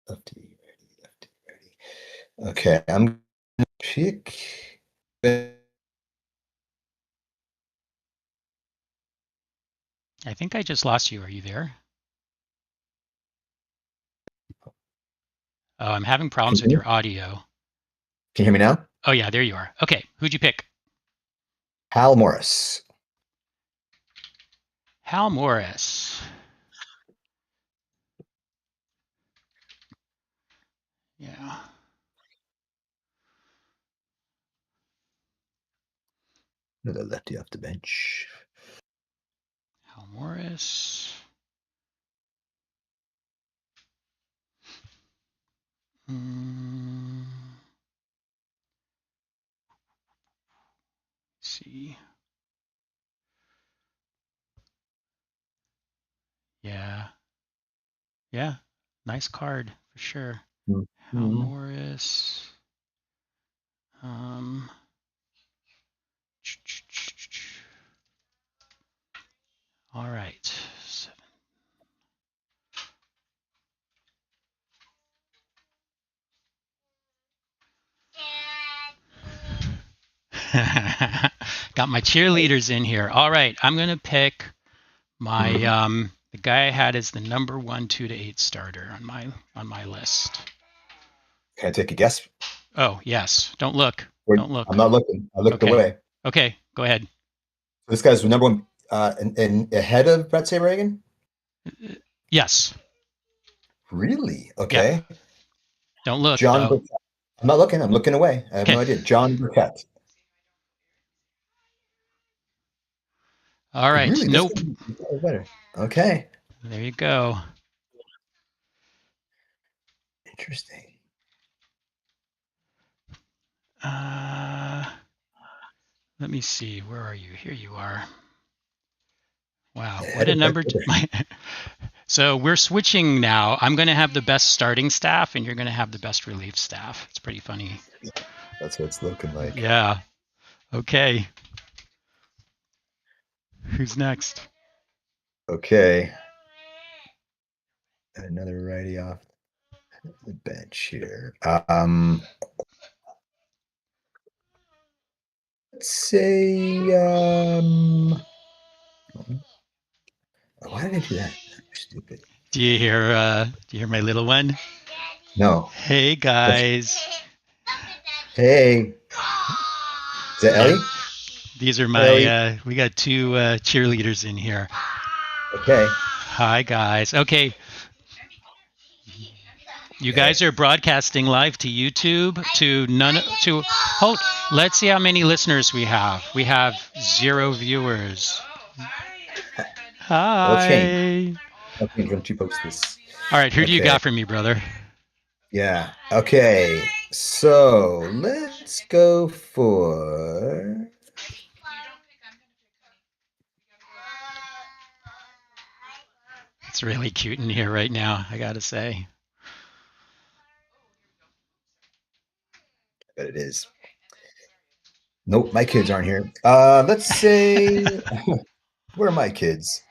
Lefty, ready. Okay, I'm gonna pick. I think I just lost you. Are you there? Oh, I'm having problems with your audio. Can you hear me now? Oh yeah, there you are. Okay, who'd you pick? Hal Morris. Hal Morris. Yeah. Another lefty off the bench. Hal Morris. See. Yeah. Yeah. Nice card for sure. Mm-hmm. Hal Morris. All right. 7. Got my cheerleaders in here. All right, I'm gonna pick my the guy I had as the number 1 2 to 8 starter on my list. Can I take a guess? Oh yes, don't look. Don't look. I'm not looking. I looked Okay. away. Okay, go ahead. This guy's number 1 in ahead of Brett Saberhagen? Yes. Really? Okay. Yeah. Don't look. John though. Burkett. I'm not looking. I'm looking away. I have no idea. John Burkett. All right. Really? Nope. Better. Okay. There you go. Interesting. Let me see. Where are you? Here you are. Wow. What a number. So we're switching now. I'm going to have the best starting staff, and you're going to have the best relief staff. It's pretty funny. That's what it's looking like. Yeah. Okay. Who's next? Okay. Another righty off the bench here. Let's say why did I do that? Stupid. Do you hear my little one? No. Hey guys. Hey. Is that Ellie? These are my we got 2 cheerleaders in here. Okay. Hi guys. Okay. You guys are broadcasting live to YouTube let's see how many listeners we have. We have 0 viewers. Hi. I'll change when you post this. All right, who do you got for me, brother? Yeah. Okay. So let's go for. It's really cute in here right now, I gotta say. I bet it is. Nope, my kids aren't here. Let's say, where are my kids?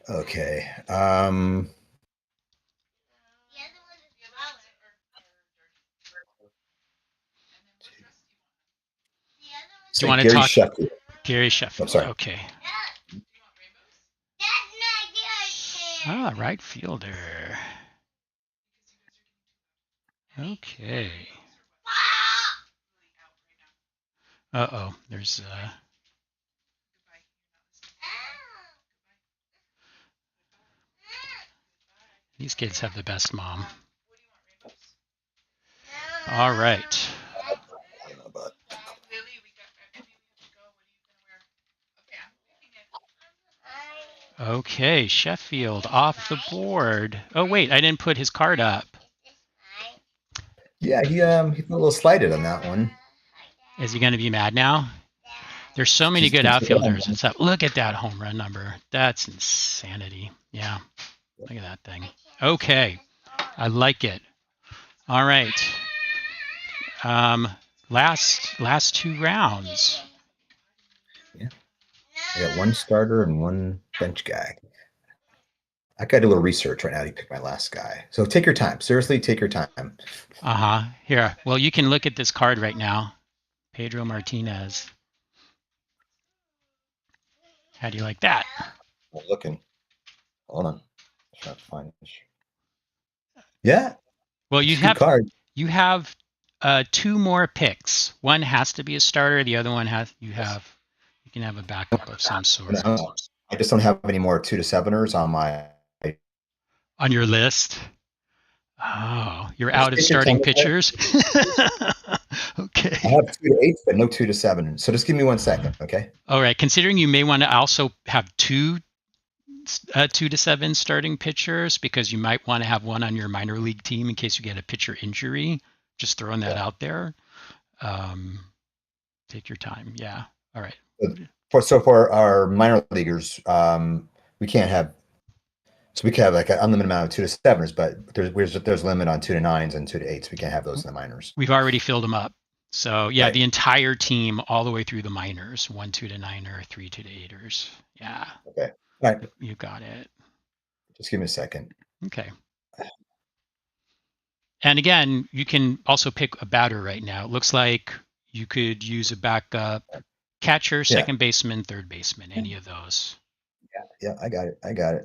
Okay. Do you want to Gary talk? Sheffield. Gary Sheffield. Oh, sorry. Okay. Right fielder. Okay. Uh-oh, there's these kids have the best mom. All right. Okay, Sheffield off the board. Oh wait, I didn't put his card up. Yeah, he put a little slighted on that one. Is he going to be mad now? There's so many good outfielders. Look at that home run number. That's insanity. Yeah, look at that thing. Okay, I like it. All right. Last 2 rounds. Yeah. I got 1 starter and 1 bench guy. I got to do a little research right now to pick my last guy. So take your time. Seriously, take your time. Here. Well, you can look at this card right now. Pedro Martinez. How do you like that? I'm looking. Hold on. Trying to find this. Yeah. Well, you have 2 more picks. One has to be a starter. The other one you can have a backup of some sort. I just don't have any more 2 to 7ers on your list. Oh, you're out of starting pitchers. Okay. I have 2 to 8, but no 2 to 7. So just give me 1 second, okay? All right. Considering you may want to also have 2 2 to 7 starting pitchers, because you might want to have one on your minor league team in case you get a pitcher injury. Just throwing that out there. Take your time. Yeah. All right. For our minor leaguers, we can't have. So we can have like an unlimited amount of 2 to 7ers, but there's a limit on 2 to 9s and 2 to 8s. We can't have those in the minors. We've already filled them up. So yeah, right. The entire team all the way through the minors, 1 2 to 9er, 3 2 to 8ers. Yeah. Okay. All right. You got it. Just give me a second. Okay. And again, you can also pick a batter right now. It looks like you could use a backup catcher, second baseman, third baseman, any of those. Yeah, I got it.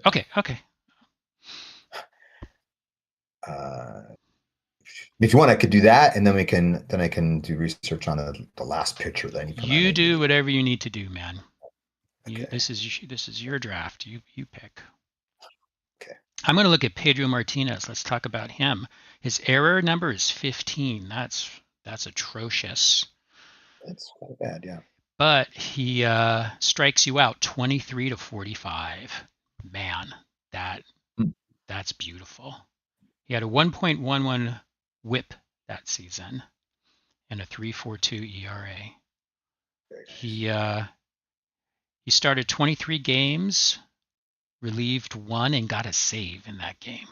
Okay. If you want, I could do that, and then I can do research on the last picture that I need for You do whatever you need to do, man. Okay. This is your draft. You pick. Okay. I'm going to look at Pedro Martinez. Let's talk about him. His error number is 15. That's atrocious. That's quite bad, yeah. But he strikes you out 23 to 45. Man, that's beautiful. He had a 1.11 WHIP that season and a 3.42 ERA. He started 23 games, relieved 1, and got a save in that game.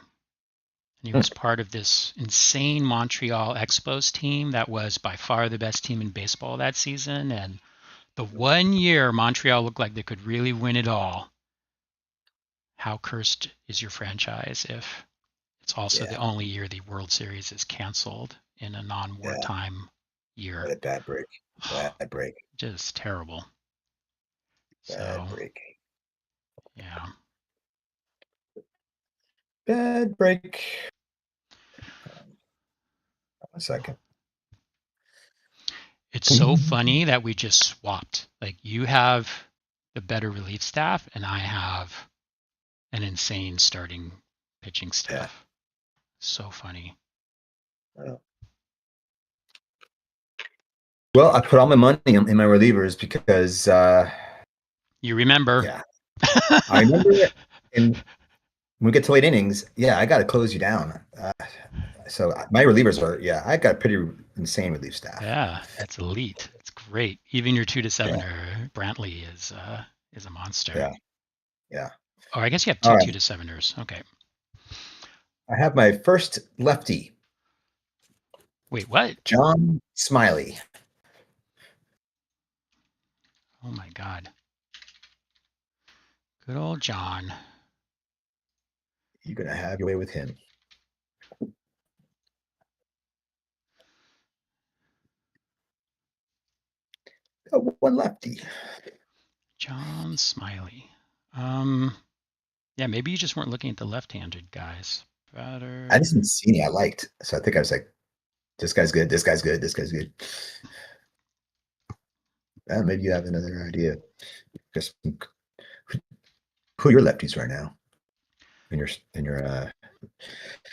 And he was part of this insane Montreal Expos team that was by far the best team in baseball that season. And the one year Montreal looked like they could really win it all. How cursed is your franchise if it's also the only year the World Series is canceled in a non-wartime year? What a bad break. Bad break. Just terrible. Bad break. Yeah. Bad break. 1 second. It's so funny that we just swapped. Like, you have the better relief staff, and I have an insane starting pitching staff. Yeah. So funny. Well, I put all my money in my relievers because you remember. Yeah. I remember it. And when we get to late innings, I got to close you down. So my relievers are, I got a pretty insane relief staff. Yeah, that's elite. It's great. Even your 2-7er, Brantley, is a monster. Yeah. Oh, I guess you have two 2-7ers. Okay. I have my first lefty. Wait, what? John Smiley. Oh my God. Good old John. You're gonna have your way with him. Got one lefty. John Smiley. Yeah, maybe you just weren't looking at the left-handed guys. Batter. I just didn't see any I liked, so I think I was like, "This guy's good. This guy's good. This guy's good." Maybe you have another idea. Just who are your lefties right now? In your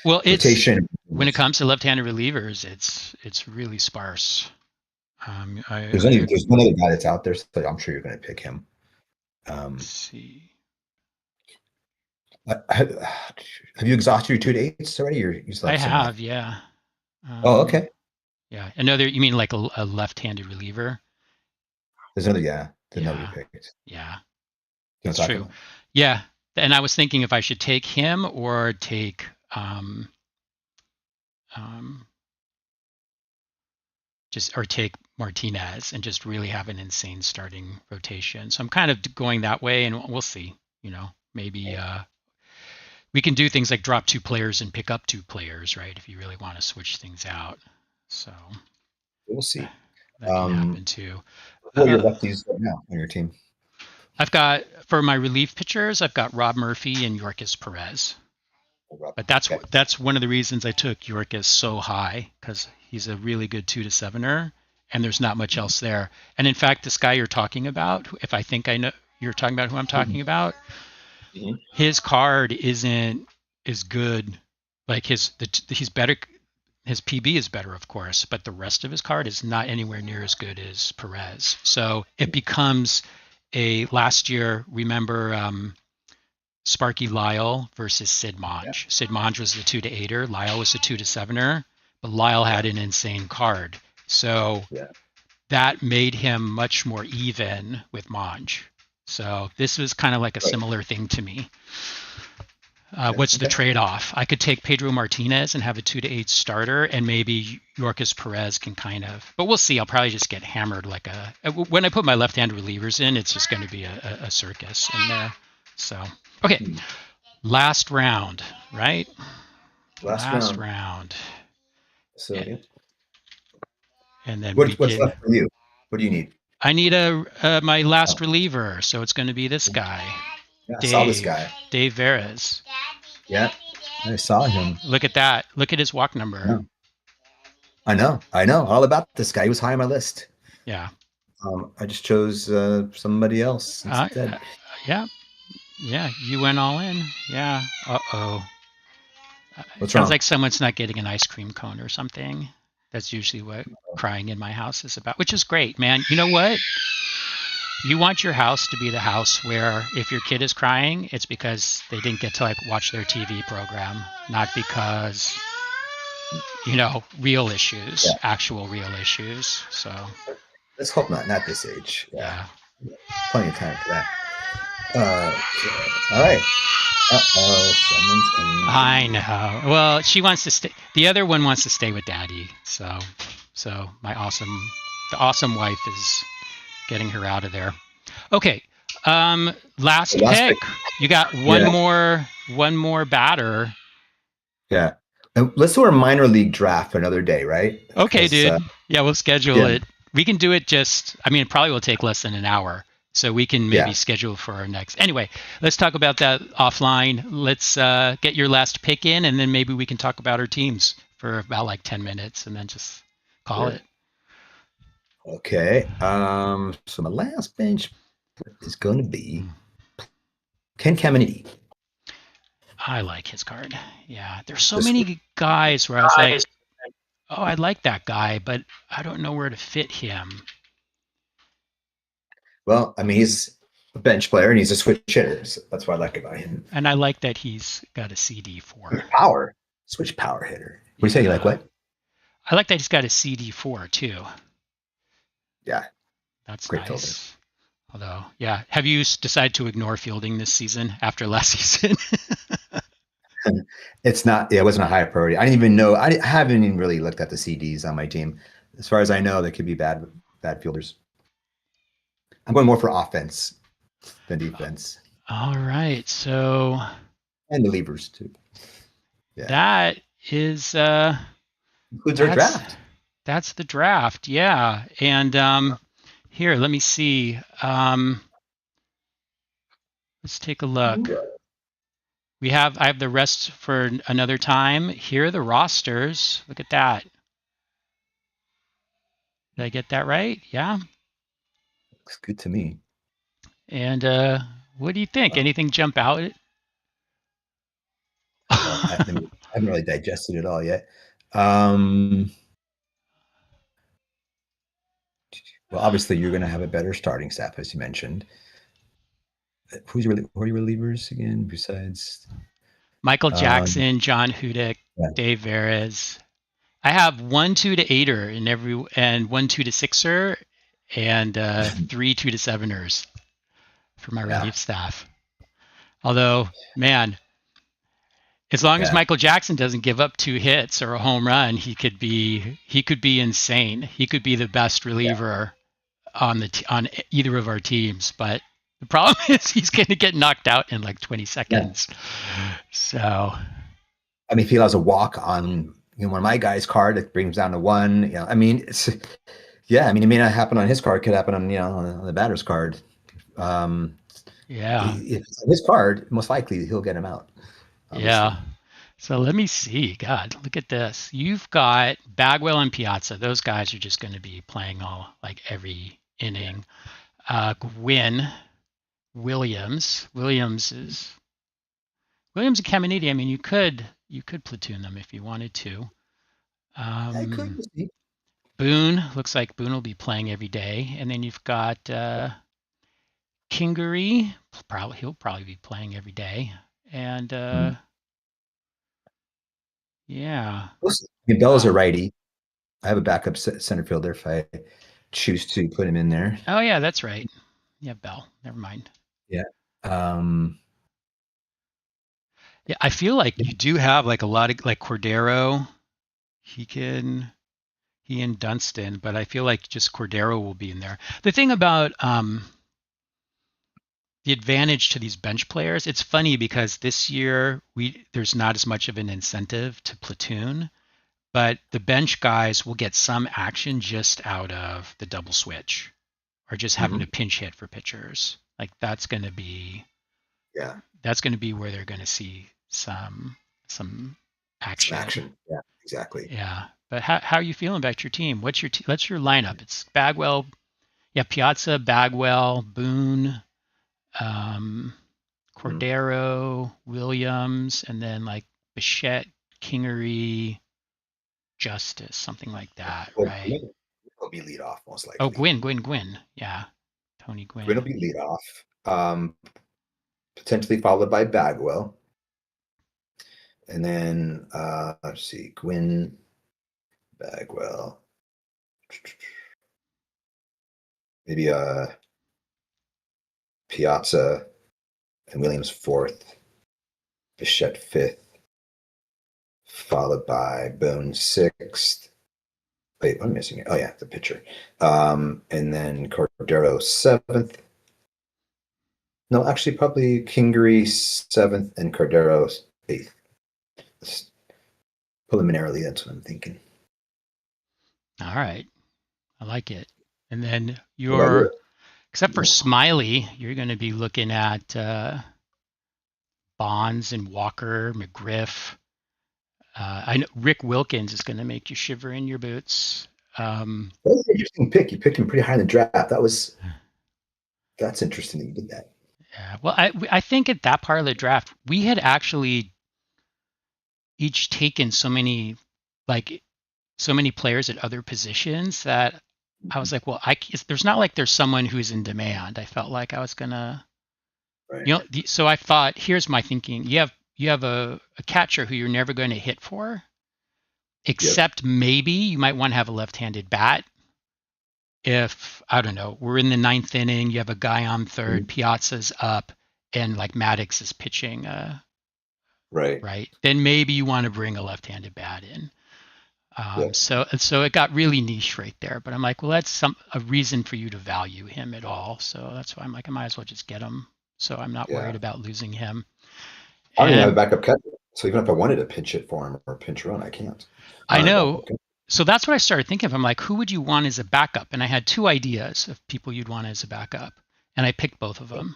well, rotation. It's when it comes to left-handed relievers, it's really sparse. There's one other guy that's out there, so I'm sure you're going to pick him. Let's see. Have you exhausted your 2-8s already? I have, yeah. Okay. Yeah, another. You mean like a left-handed reliever? There's another, another pick. Yeah, that's true. Yeah, and I was thinking if I should take him or take take Martinez and just really have an insane starting rotation. So I'm kind of going that way, and we'll see. Maybe we can do things like drop 2 players and pick up 2 players, right? If you really want to switch things out. So we'll see. That can happen too. What are your lefties right now on your team? I've got, for my relief pitchers, I've got Rob Murphy and Yorkis Perez. But that's one of the reasons I took Yorkis so high, because he's a really good 2-7er, and there's not much else there. And in fact, this guy you're talking about, if I think I know you're talking about who I'm talking about, his card isn't as good. Like he's better. His PB is better, of course, but the rest of his card is not anywhere near as good as Perez. So it becomes a last year. Remember Sparky Lyle versus Sid Monge. Yeah. Sid Monge was the 2-8er. Lyle was the 2-7er, but Lyle had an insane card. So that made him much more even with Monge. So this was kind of like a similar thing to me. What's the trade-off? I could take Pedro Martinez and have a 2-8 starter, and maybe Yorkis Perez can kind of, but we'll see. I'll probably just get hammered when I put my left-hand relievers in, it's just going to be a circus in there. So, okay. Last round, right? Last round. So and then we What's can. left for you? What do you need? I need my last Oh, reliever, so it's going to be this guy, yeah, I saw this Dave guy. Dave Veras. Yeah, I saw him. Look at that. Look at his walk number. Yeah. I know all about this guy. He was high on my list. Yeah. I just chose somebody else instead. Yeah. Yeah. You went all in. Yeah. Uh-oh. What's Sounds wrong? like someone's not getting an ice cream cone or something. That's usually what crying in my house is about, which is great, man. You know what? You want your house to be the house where if your kid is crying, it's because they didn't get to like watch their TV program, not because real issues, Yeah. actual real issues. So Let's hope not. Not this age. yeah. Plenty of time for that. All right. Someone's in. I know. Well, she wants to stay. The other one wants to stay with daddy. So the awesome wife is getting her out of there. Okay. Last pick. You got one more batter. Yeah. And let's do our minor league draft another day, right? Okay, dude. Yeah, we'll schedule it. We can do it it probably will take less than an hour. So we can maybe schedule for our next. Anyway, let's talk about that offline. Let's get your last pick in, and then maybe we can talk about our teams for about like 10 minutes and then just call it. Okay. So my last bench is going to be Ken Caminiti. I like his card. Yeah. There's so many guys where I was like, oh, I like that guy, but I don't know where to fit him. Well, I mean, he's a bench player and he's a switch hitter. So that's what I like about him. And I like that he's got a CD4. Power. Switch power hitter. What do you say? You like what? I like that he's got a CD4 too. Yeah. That's great nice. fielder. Although, yeah. Have you decided to ignore fielding this season after last season? It's not, it wasn't a high priority. I didn't even know, I haven't even really looked at the CDs on my team. As far as I know, they could be bad fielders. I'm going more for offense than defense. All right. So. And relievers too. Yeah. That is. Includes our draft. That's the draft. Yeah. And here, let me see. Let's take a look. I have the rest for another time. Here are the rosters. Look at that. Did I get that right? Yeah. Looks good to me. And what do you think? Anything jump out? I haven't really digested it all yet. Well, obviously, you're going to have a better starting staff, as you mentioned. Who are your relievers again? Besides Michael Jackson, John Hudick, Dave Veras. I have 1 2 to 8er in every, and 1 2 to 6er, and 3 2 to 7ers for my relief staff. Although, man, as long as Michael Jackson doesn't give up 2 hits or a home run, he could be insane. He could be the best reliever on either of our teams. But the problem is he's going to get knocked out in like 20 seconds. Yeah. So, I mean, if he allows a walk on one of my guys' card, it brings down to 1. I mean, it's it may not happen on his card. It could happen on on the batter's card. If it's on his card, most likely he'll get him out. Obviously. Yeah. So let me see. God, look at this. You've got Bagwell and Piazza. Those guys are just going to be playing every inning. Gwynn, Williams and Caminiti. I mean, you could platoon them if you wanted to. I could. Boone, looks like Boone will be playing every day. And then you've got Kingery. He'll probably be playing every day. And Bell's a righty. I have a backup center fielder if I choose to put him in there. Oh yeah, that's right. Yeah, Bell. Never mind. Yeah. Yeah, I feel like you do have like a lot of like Cordero. He and Dunston, but I feel like just Cordero will be in there. The thing about the advantage to these bench players, it's funny because this year there's not as much of an incentive to platoon, but the bench guys will get some action just out of the double switch or just having to pinch hit for pitchers. Like that's going to be where they're going to see some action. Some action. Yeah, exactly. Yeah. But how are you feeling about your team? What's your lineup? It's Bagwell, Piazza, Bagwell, Boone, Cordero, Williams, and then like Bichette, Kingery, Justice, something like that, right? Gwynn will be lead off most likely. Oh, Gwynn. Yeah. Tony Gwynn. Gwynn will be lead off. Potentially followed by Bagwell. And then let's see, Gwynn, Bagwell. Maybe Piazza and Williams 4th. Bichette 5th. Followed by Boone 6th. Wait, I'm missing it. Oh yeah, the pitcher. And then Cordero 7th. No, actually, probably Kingery 7th and Cordero 8th. Preliminarily, that's what I'm thinking. All right, I like it. And then except for Smiley, you're going to be looking at Bonds and Walker, McGriff. I know Rick Wilkins is going to make you shiver in your boots. That's an interesting pick. You picked him pretty high in the draft. That's interesting that you did that. Yeah. Well, I think at that part of the draft, we had actually each taken so many players at other positions that I was like, well, there's not like there's someone who's in demand. I felt like I was gonna, so I thought, here's my thinking. You have a catcher who you're never going to hit for, except maybe you might want to have a left-handed bat. If, I don't know, we're in the 9th inning, you have a guy on third, Piazza's up, and like Maddox is pitching, right? Then maybe you want to bring a left-handed bat in. So it got really niche right there. But I'm like, well, that's a reason for you to value him at all. So that's why I'm like, I might as well just get him. So I'm not worried about losing him. I don't even have a backup catcher. So even if I wanted to pinch hit for him or pinch run, I can't. I know. So that's what I started thinking of. I'm like, who would you want as a backup? And I had 2 ideas of people you'd want as a backup. And I picked both of them.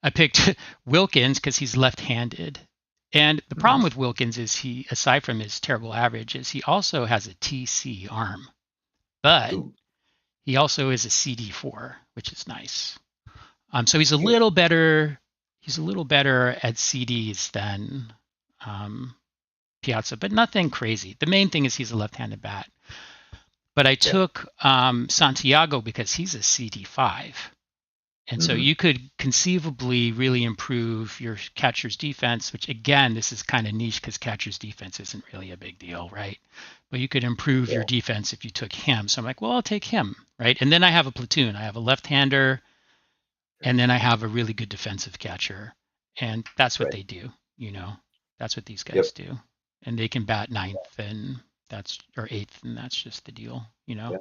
I picked Wilkins because he's left-handed. And the problem with Wilkins is he, aside from his terrible average, is he also has a TC arm. But he also is a CD4, which is nice. So he's a little better. He's a little better at CDs than Piazza, but nothing crazy. The main thing is he's a left-handed bat. But I took Santiago because he's a CD5. And so you could conceivably really improve your catcher's defense, which again, this is kind of niche because catcher's defense isn't really a big deal, right? But you could improve your defense if you took him. So I'm like, well, I'll take him, right? And then I have a platoon. I have a left-hander, and then I have a really good defensive catcher. And that's what they do, That's what these guys do. And they can bat 9th or 8th, and that's just the deal, Yeah.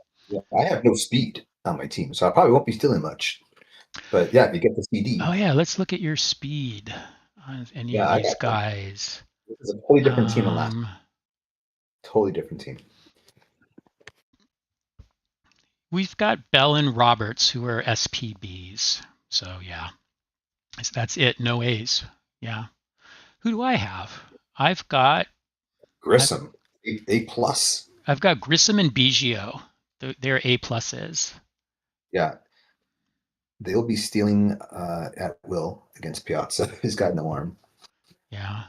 I have no speed on my team, so I probably won't be stealing much. But yeah, if you get the CD. Oh yeah, let's look at your speed on any of these guys. It's a totally different team than last. Totally different team. We've got Bell and Roberts who are SPBs. So yeah, that's it. No A's. Yeah. Who do I have? I've got Grissom, A+. I've got Grissom and Biggio. They're A+. Yeah. They'll be stealing at will against Piazza. He's got no arm. Yeah.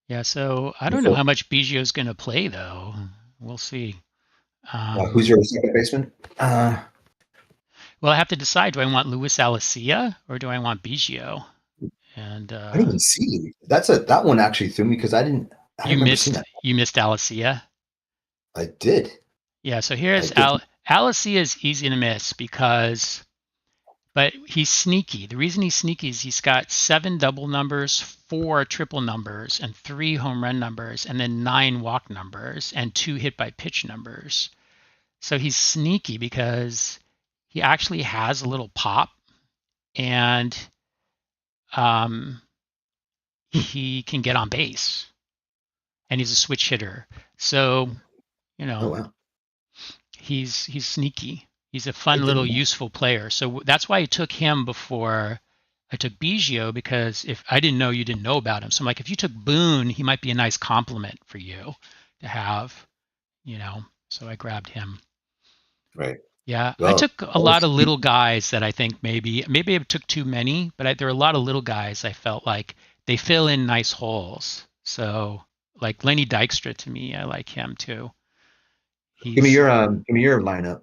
Yeah, so I don't know how much Biggio's going to play, though. We'll see. Who's your second baseman? Well, I have to decide. Do I want Luis Alicia or do I want Biggio? And I didn't even see that one actually threw me because I didn't. You missed Alicia. I did. Yeah. So here's Alicia is easy to miss but he's sneaky. The reason he's sneaky is he's got 7 double numbers, 4 triple numbers, and 3 home run numbers, and then 9 walk numbers and 2 hit by pitch numbers. So he's sneaky because he actually has a little pop, and he can get on base. and he's a switch hitter. So, you know, Oh wow. he's sneaky. He's a I fun little didn't know. useful player. So that's why I took him before I took Biggio, because if I didn't know you didn't know about him. So I'm like, if you took Boone, he might be a nice compliment for you to have, you know. So I grabbed him. Right. Yeah, I Well, took a lot of little guys that I think maybe I took too many, but there are a lot of little guys I felt like they fill in nice holes. So like Lenny Dykstra, to me, I like him too. give me He's your lineup.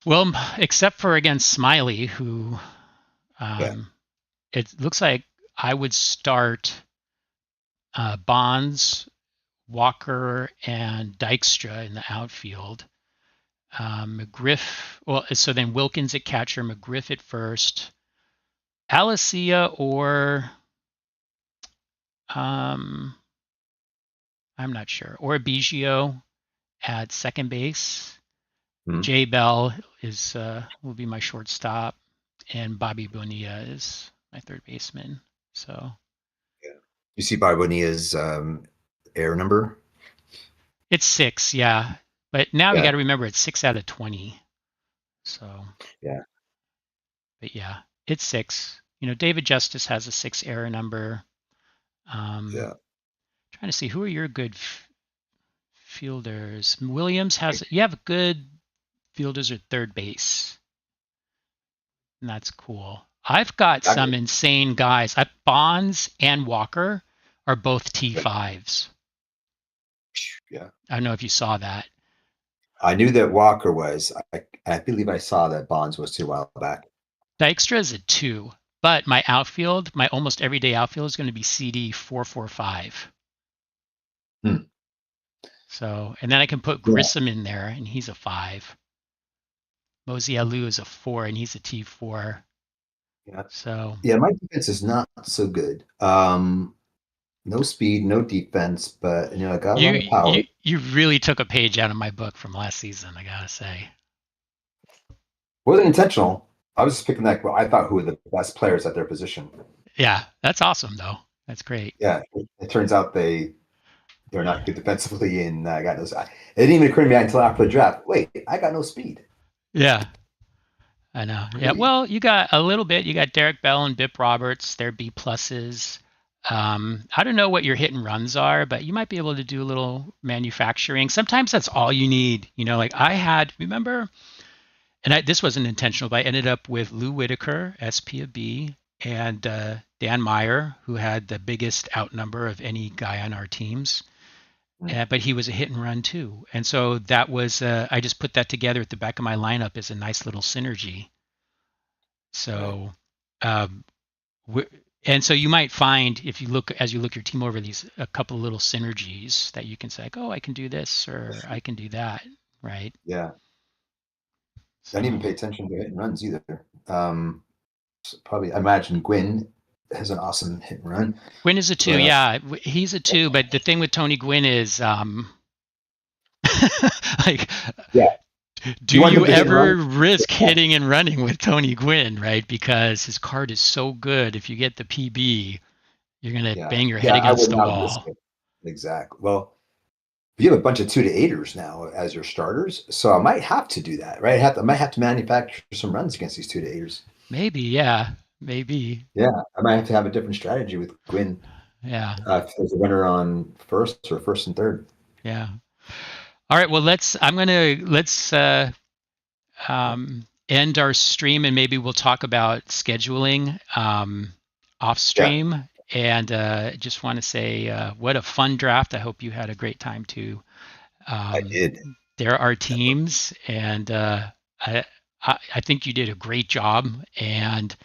well, except for against Smiley, who Yeah. it looks like I would start Bonds, Walker, and Dykstra in the outfield. McGriff, well, so then Wilkins at catcher, McGriff at first, Alicia or I'm not sure, or Biggio at second base. Mhm. Jay Bell is will be my shortstop, and Bobby Bonilla is my third baseman. So You see Barbonia's air number? it's 6, yeah. But now you Yeah. got to remember it's 6 out of 20. So Yeah. but yeah, it's 6. You know, David Justice has a 6 error number. Yeah. Trying to see who are your good fielders. Williams has, you have good fielders at third base, and that's cool. I've got some insane guys. Bonds and Walker are both T5s. Yeah. I don't know if you saw that. I knew that Walker was. I believe I saw that Bonds was too a while back. Dykstra is a 2, but my outfield, my almost everyday outfield is going to be CD 445. Hmm. So, and then I can put Grissom in there, and he's a 5. Mosey Alou is a 4, and he's a T4. Yeah. So yeah, my defense is not so good. No speed, no defense, but you know, I got a lot of power. You really took a page out of my book from last season, I gotta say. Wasn't intentional. I was just picking that. Well, I thought who were the best players at their position. Yeah, that's awesome though. That's great. Yeah, it turns out they're not good defensively, and I got no. It didn't even occur to me until after the draft. Wait, I got no speed. Yeah, I know. Yeah, well, you got a little bit. You got Derek Bell and Bip Roberts. They're B pluses. I don't know what your hit and runs are, but you might be able to do a little manufacturing. Sometimes that's all you need. You know, like I had, remember, and this wasn't intentional, but I ended up with Lou Whitaker, SP of B, and Dan Meyer, who had the biggest outnumber of any guy on our teams. But he was a hit and run too. And so that was, I just put that together at the back of my lineup as a nice little synergy. So, and so you might find if you look, as you look your team over, these a couple of little synergies that you can say, like, oh, I can do this or I can do that. Right. Yeah. So, I didn't even pay attention to hit and runs either. Probably, I imagine Gwynn has an awesome hit and run. Gwynn is a 2. Yeah, he's a 2. But the thing with Tony Gwynn is, like, do you ever risk hitting and running with Tony Gwynn, right? Because his card is so good. If you get the PB, you're gonna bang your head against the wall. Exactly. Well, you have a bunch of 2 to 8ers now as your starters, so I might have to do that, right? I might have to manufacture some runs against these 2 to 8ers. Maybe, yeah, maybe. Yeah, I might have to have a different strategy with Gwynn. Yeah. As a runner on first and third. Yeah. All right. Well, let's end our stream, and maybe we'll talk about scheduling off stream. Yeah. And just want to say what a fun draft. I hope you had a great time too. I did. There are teams, and I think you did a great job. And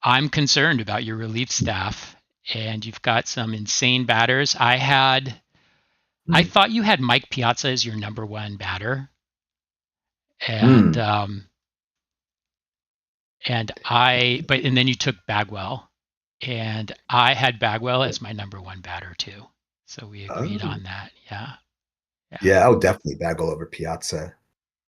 I'm concerned about your relief staff. And you've got some insane batters. I thought you had Mike Piazza as your number 1 batter. And and then you took Bagwell, and I had Bagwell as my number 1 batter too. So we agreed on that. Yeah, I would definitely Bagwell over Piazza.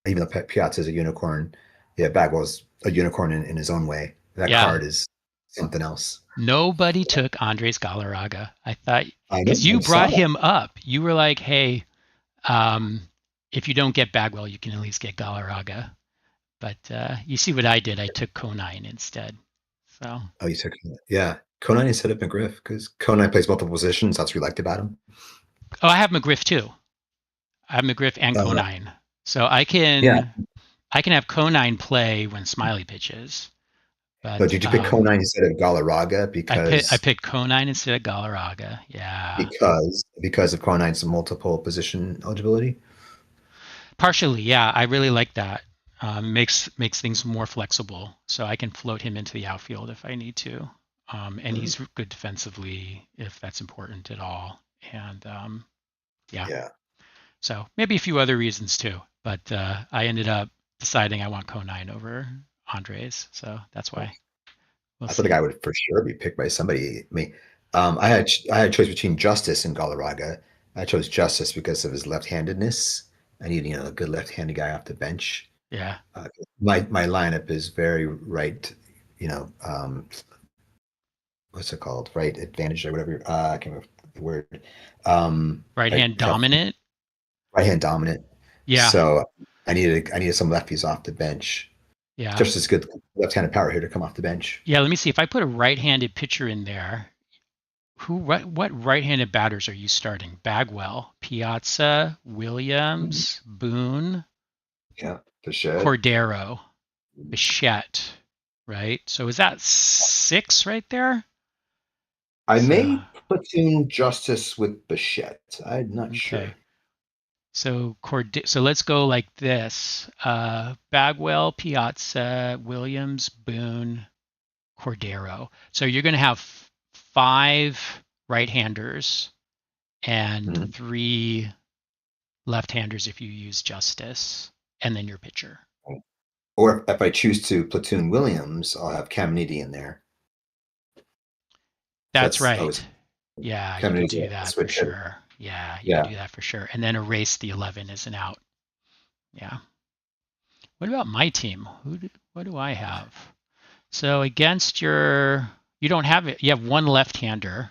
Even though Piazza is a unicorn, Bagwell's a unicorn in his own way. That card is something else. Nobody took Andres Galarraga. I thought, I know. because you I saw brought that. him up. You were like, hey, if you don't get Bagwell, you can at least get Galarraga. But you see what I did? I took Conine instead. So. Oh, you took yeah. Conine instead of McGriff because Conine plays multiple positions. That's what we liked about him. Oh, I have McGriff too. I have McGriff and Conine. So I Yeah. can have Conine play when Smiley pitches. But did you pick Conine instead of Galarraga because I picked Conine instead of Galarraga. Yeah. Because of Conine's multiple position eligibility? Partially, yeah. I really like that. Makes things more flexible, so I can float him into the outfield if I need to. And he's good defensively if that's important at all. And yeah. So maybe a few other reasons too, but I ended up deciding I want Conine over Andres, so that's why. I thought the guy would for sure be picked by somebody. I mean, I had a choice between Justice and Galarraga. I chose Justice because of his left-handedness. I need a good left-handed guy off the bench. Yeah. My lineup is very right. What's it called? Right advantage or whatever. I can't remember the word. Right hand dominant. Right hand dominant. Yeah. So I needed some lefties off the bench. Yeah. Just as good left-handed power hitter to come off the bench. Yeah. Let me see if I put a right-handed pitcher in there. What right-handed batters are you starting? Bagwell, Piazza, Williams, Boone. Yeah, Bichette. Cordero, Bichette, right? So is that 6 right there? I may platoon Justice with Bichette. I'm not sure. So let's go like this. Bagwell, Piazza, Williams, Boone, Cordero. So you're going to have 5 right-handers and 3 left-handers if you use Justice, and then your pitcher. Or if I choose to platoon Williams, I'll have Caminiti in there. That's right. Yeah, you can do that for sure. Yeah, you can do that for sure. And then erase the 11 as an out. Yeah. What about my team? What do I have? So against you don't have it. You have 1 left-hander.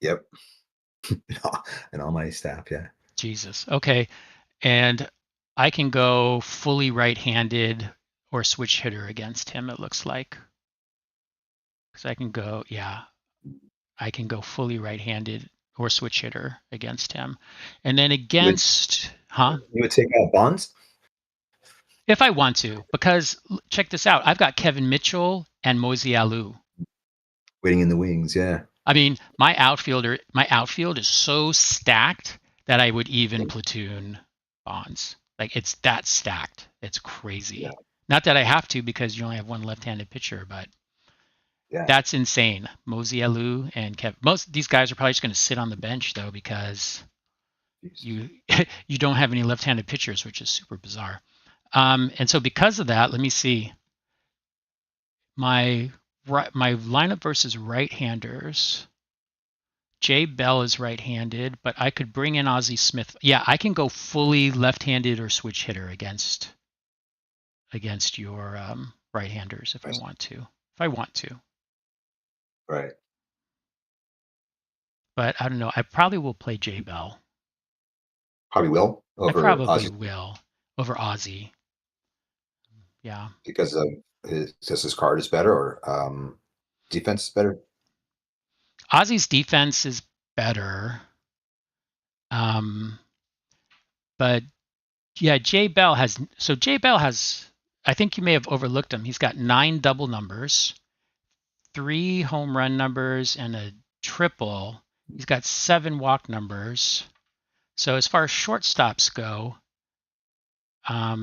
Yep. And all my staff, yeah. Jesus. Okay. And I can go fully right-handed or switch hitter against him, it looks like. Because I can go fully right-handed or switch hitter against him. And then against, You would take out Bonds? If I want to, because check this out. I've got Kevin Mitchell and Mosey Alou. Waiting in the wings, yeah. I mean, my outfield is so stacked that I would even platoon Bonds. Like, it's that stacked. It's crazy. Yeah. Not that I have to because you only have 1 left-handed pitcher, but that's insane. Mosey Alou and Kevin. Most of these guys are probably just going to sit on the bench though because you don't have any left-handed pitchers, which is super bizarre. And so because of that, let me see. My lineup versus right-handers. Jay Bell is right-handed, but I could bring in Ozzie Smith. Yeah, I can go fully left-handed or switch hitter against your right-handers if I want to. Right. But I don't know. I probably will play Jay Bell. Probably will over Ozzie. Will over Ozzie. Yeah. Because of his card is better or defense is better? Ozzie's defense is better. But yeah, Jay Bell has, I think you may have overlooked him. He's got 9 double numbers, 3 home run numbers, and a triple. He's got 7 walk numbers. So as far as shortstops go, I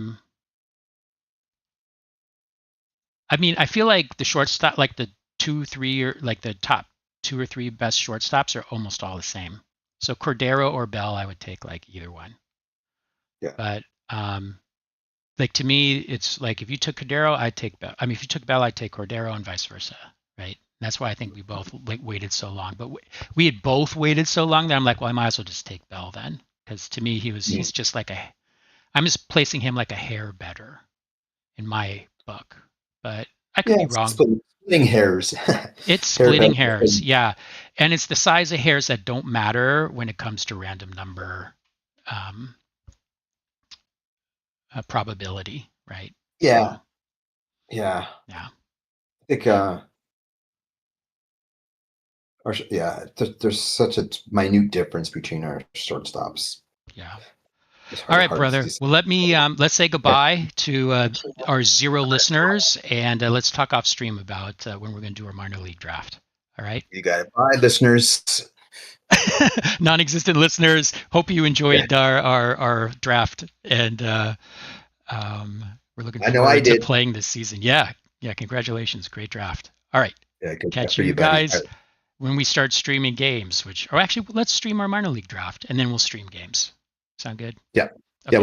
mean, I feel like the shortstop, like the 2, 3, or like the top 2 or 3 best shortstops are almost all the same. So Cordero or Bell, I would take like either one. Yeah. But like to me, it's like if you took Cordero, I'd take Bell. I mean, if you took Bell, I'd take Cordero and vice versa, right? That's why I think we both waited so long. But we had both waited so long that I'm like, well, I might as well just take Bell then, because to me he's just like I'm just placing him like a hair better in my book. But I could be wrong. Splitting hairs. It's splitting hairs, yeah. And it's the size of hairs that don't matter when it comes to random number probability, right? Yeah. So, yeah. yeah. I think, there's such a minute difference between our shortstops. Yeah. It's All right, hard to brother. see. Well, let's say goodbye to our 0 listeners, and let's talk off stream about when we're going to do our minor league draft. All right. You got it. Bye, listeners. Non-existent listeners. Hope you enjoyed our draft, and we're looking forward to playing this season. Yeah. Congratulations. Great draft. All right. Yeah, catch you guys when we start streaming games. Actually, let's stream our minor league draft, and then we'll stream games. Sound good? Yeah. Okay.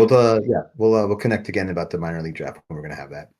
Yeah. We'll connect again about the minor league draft when we're going to have that.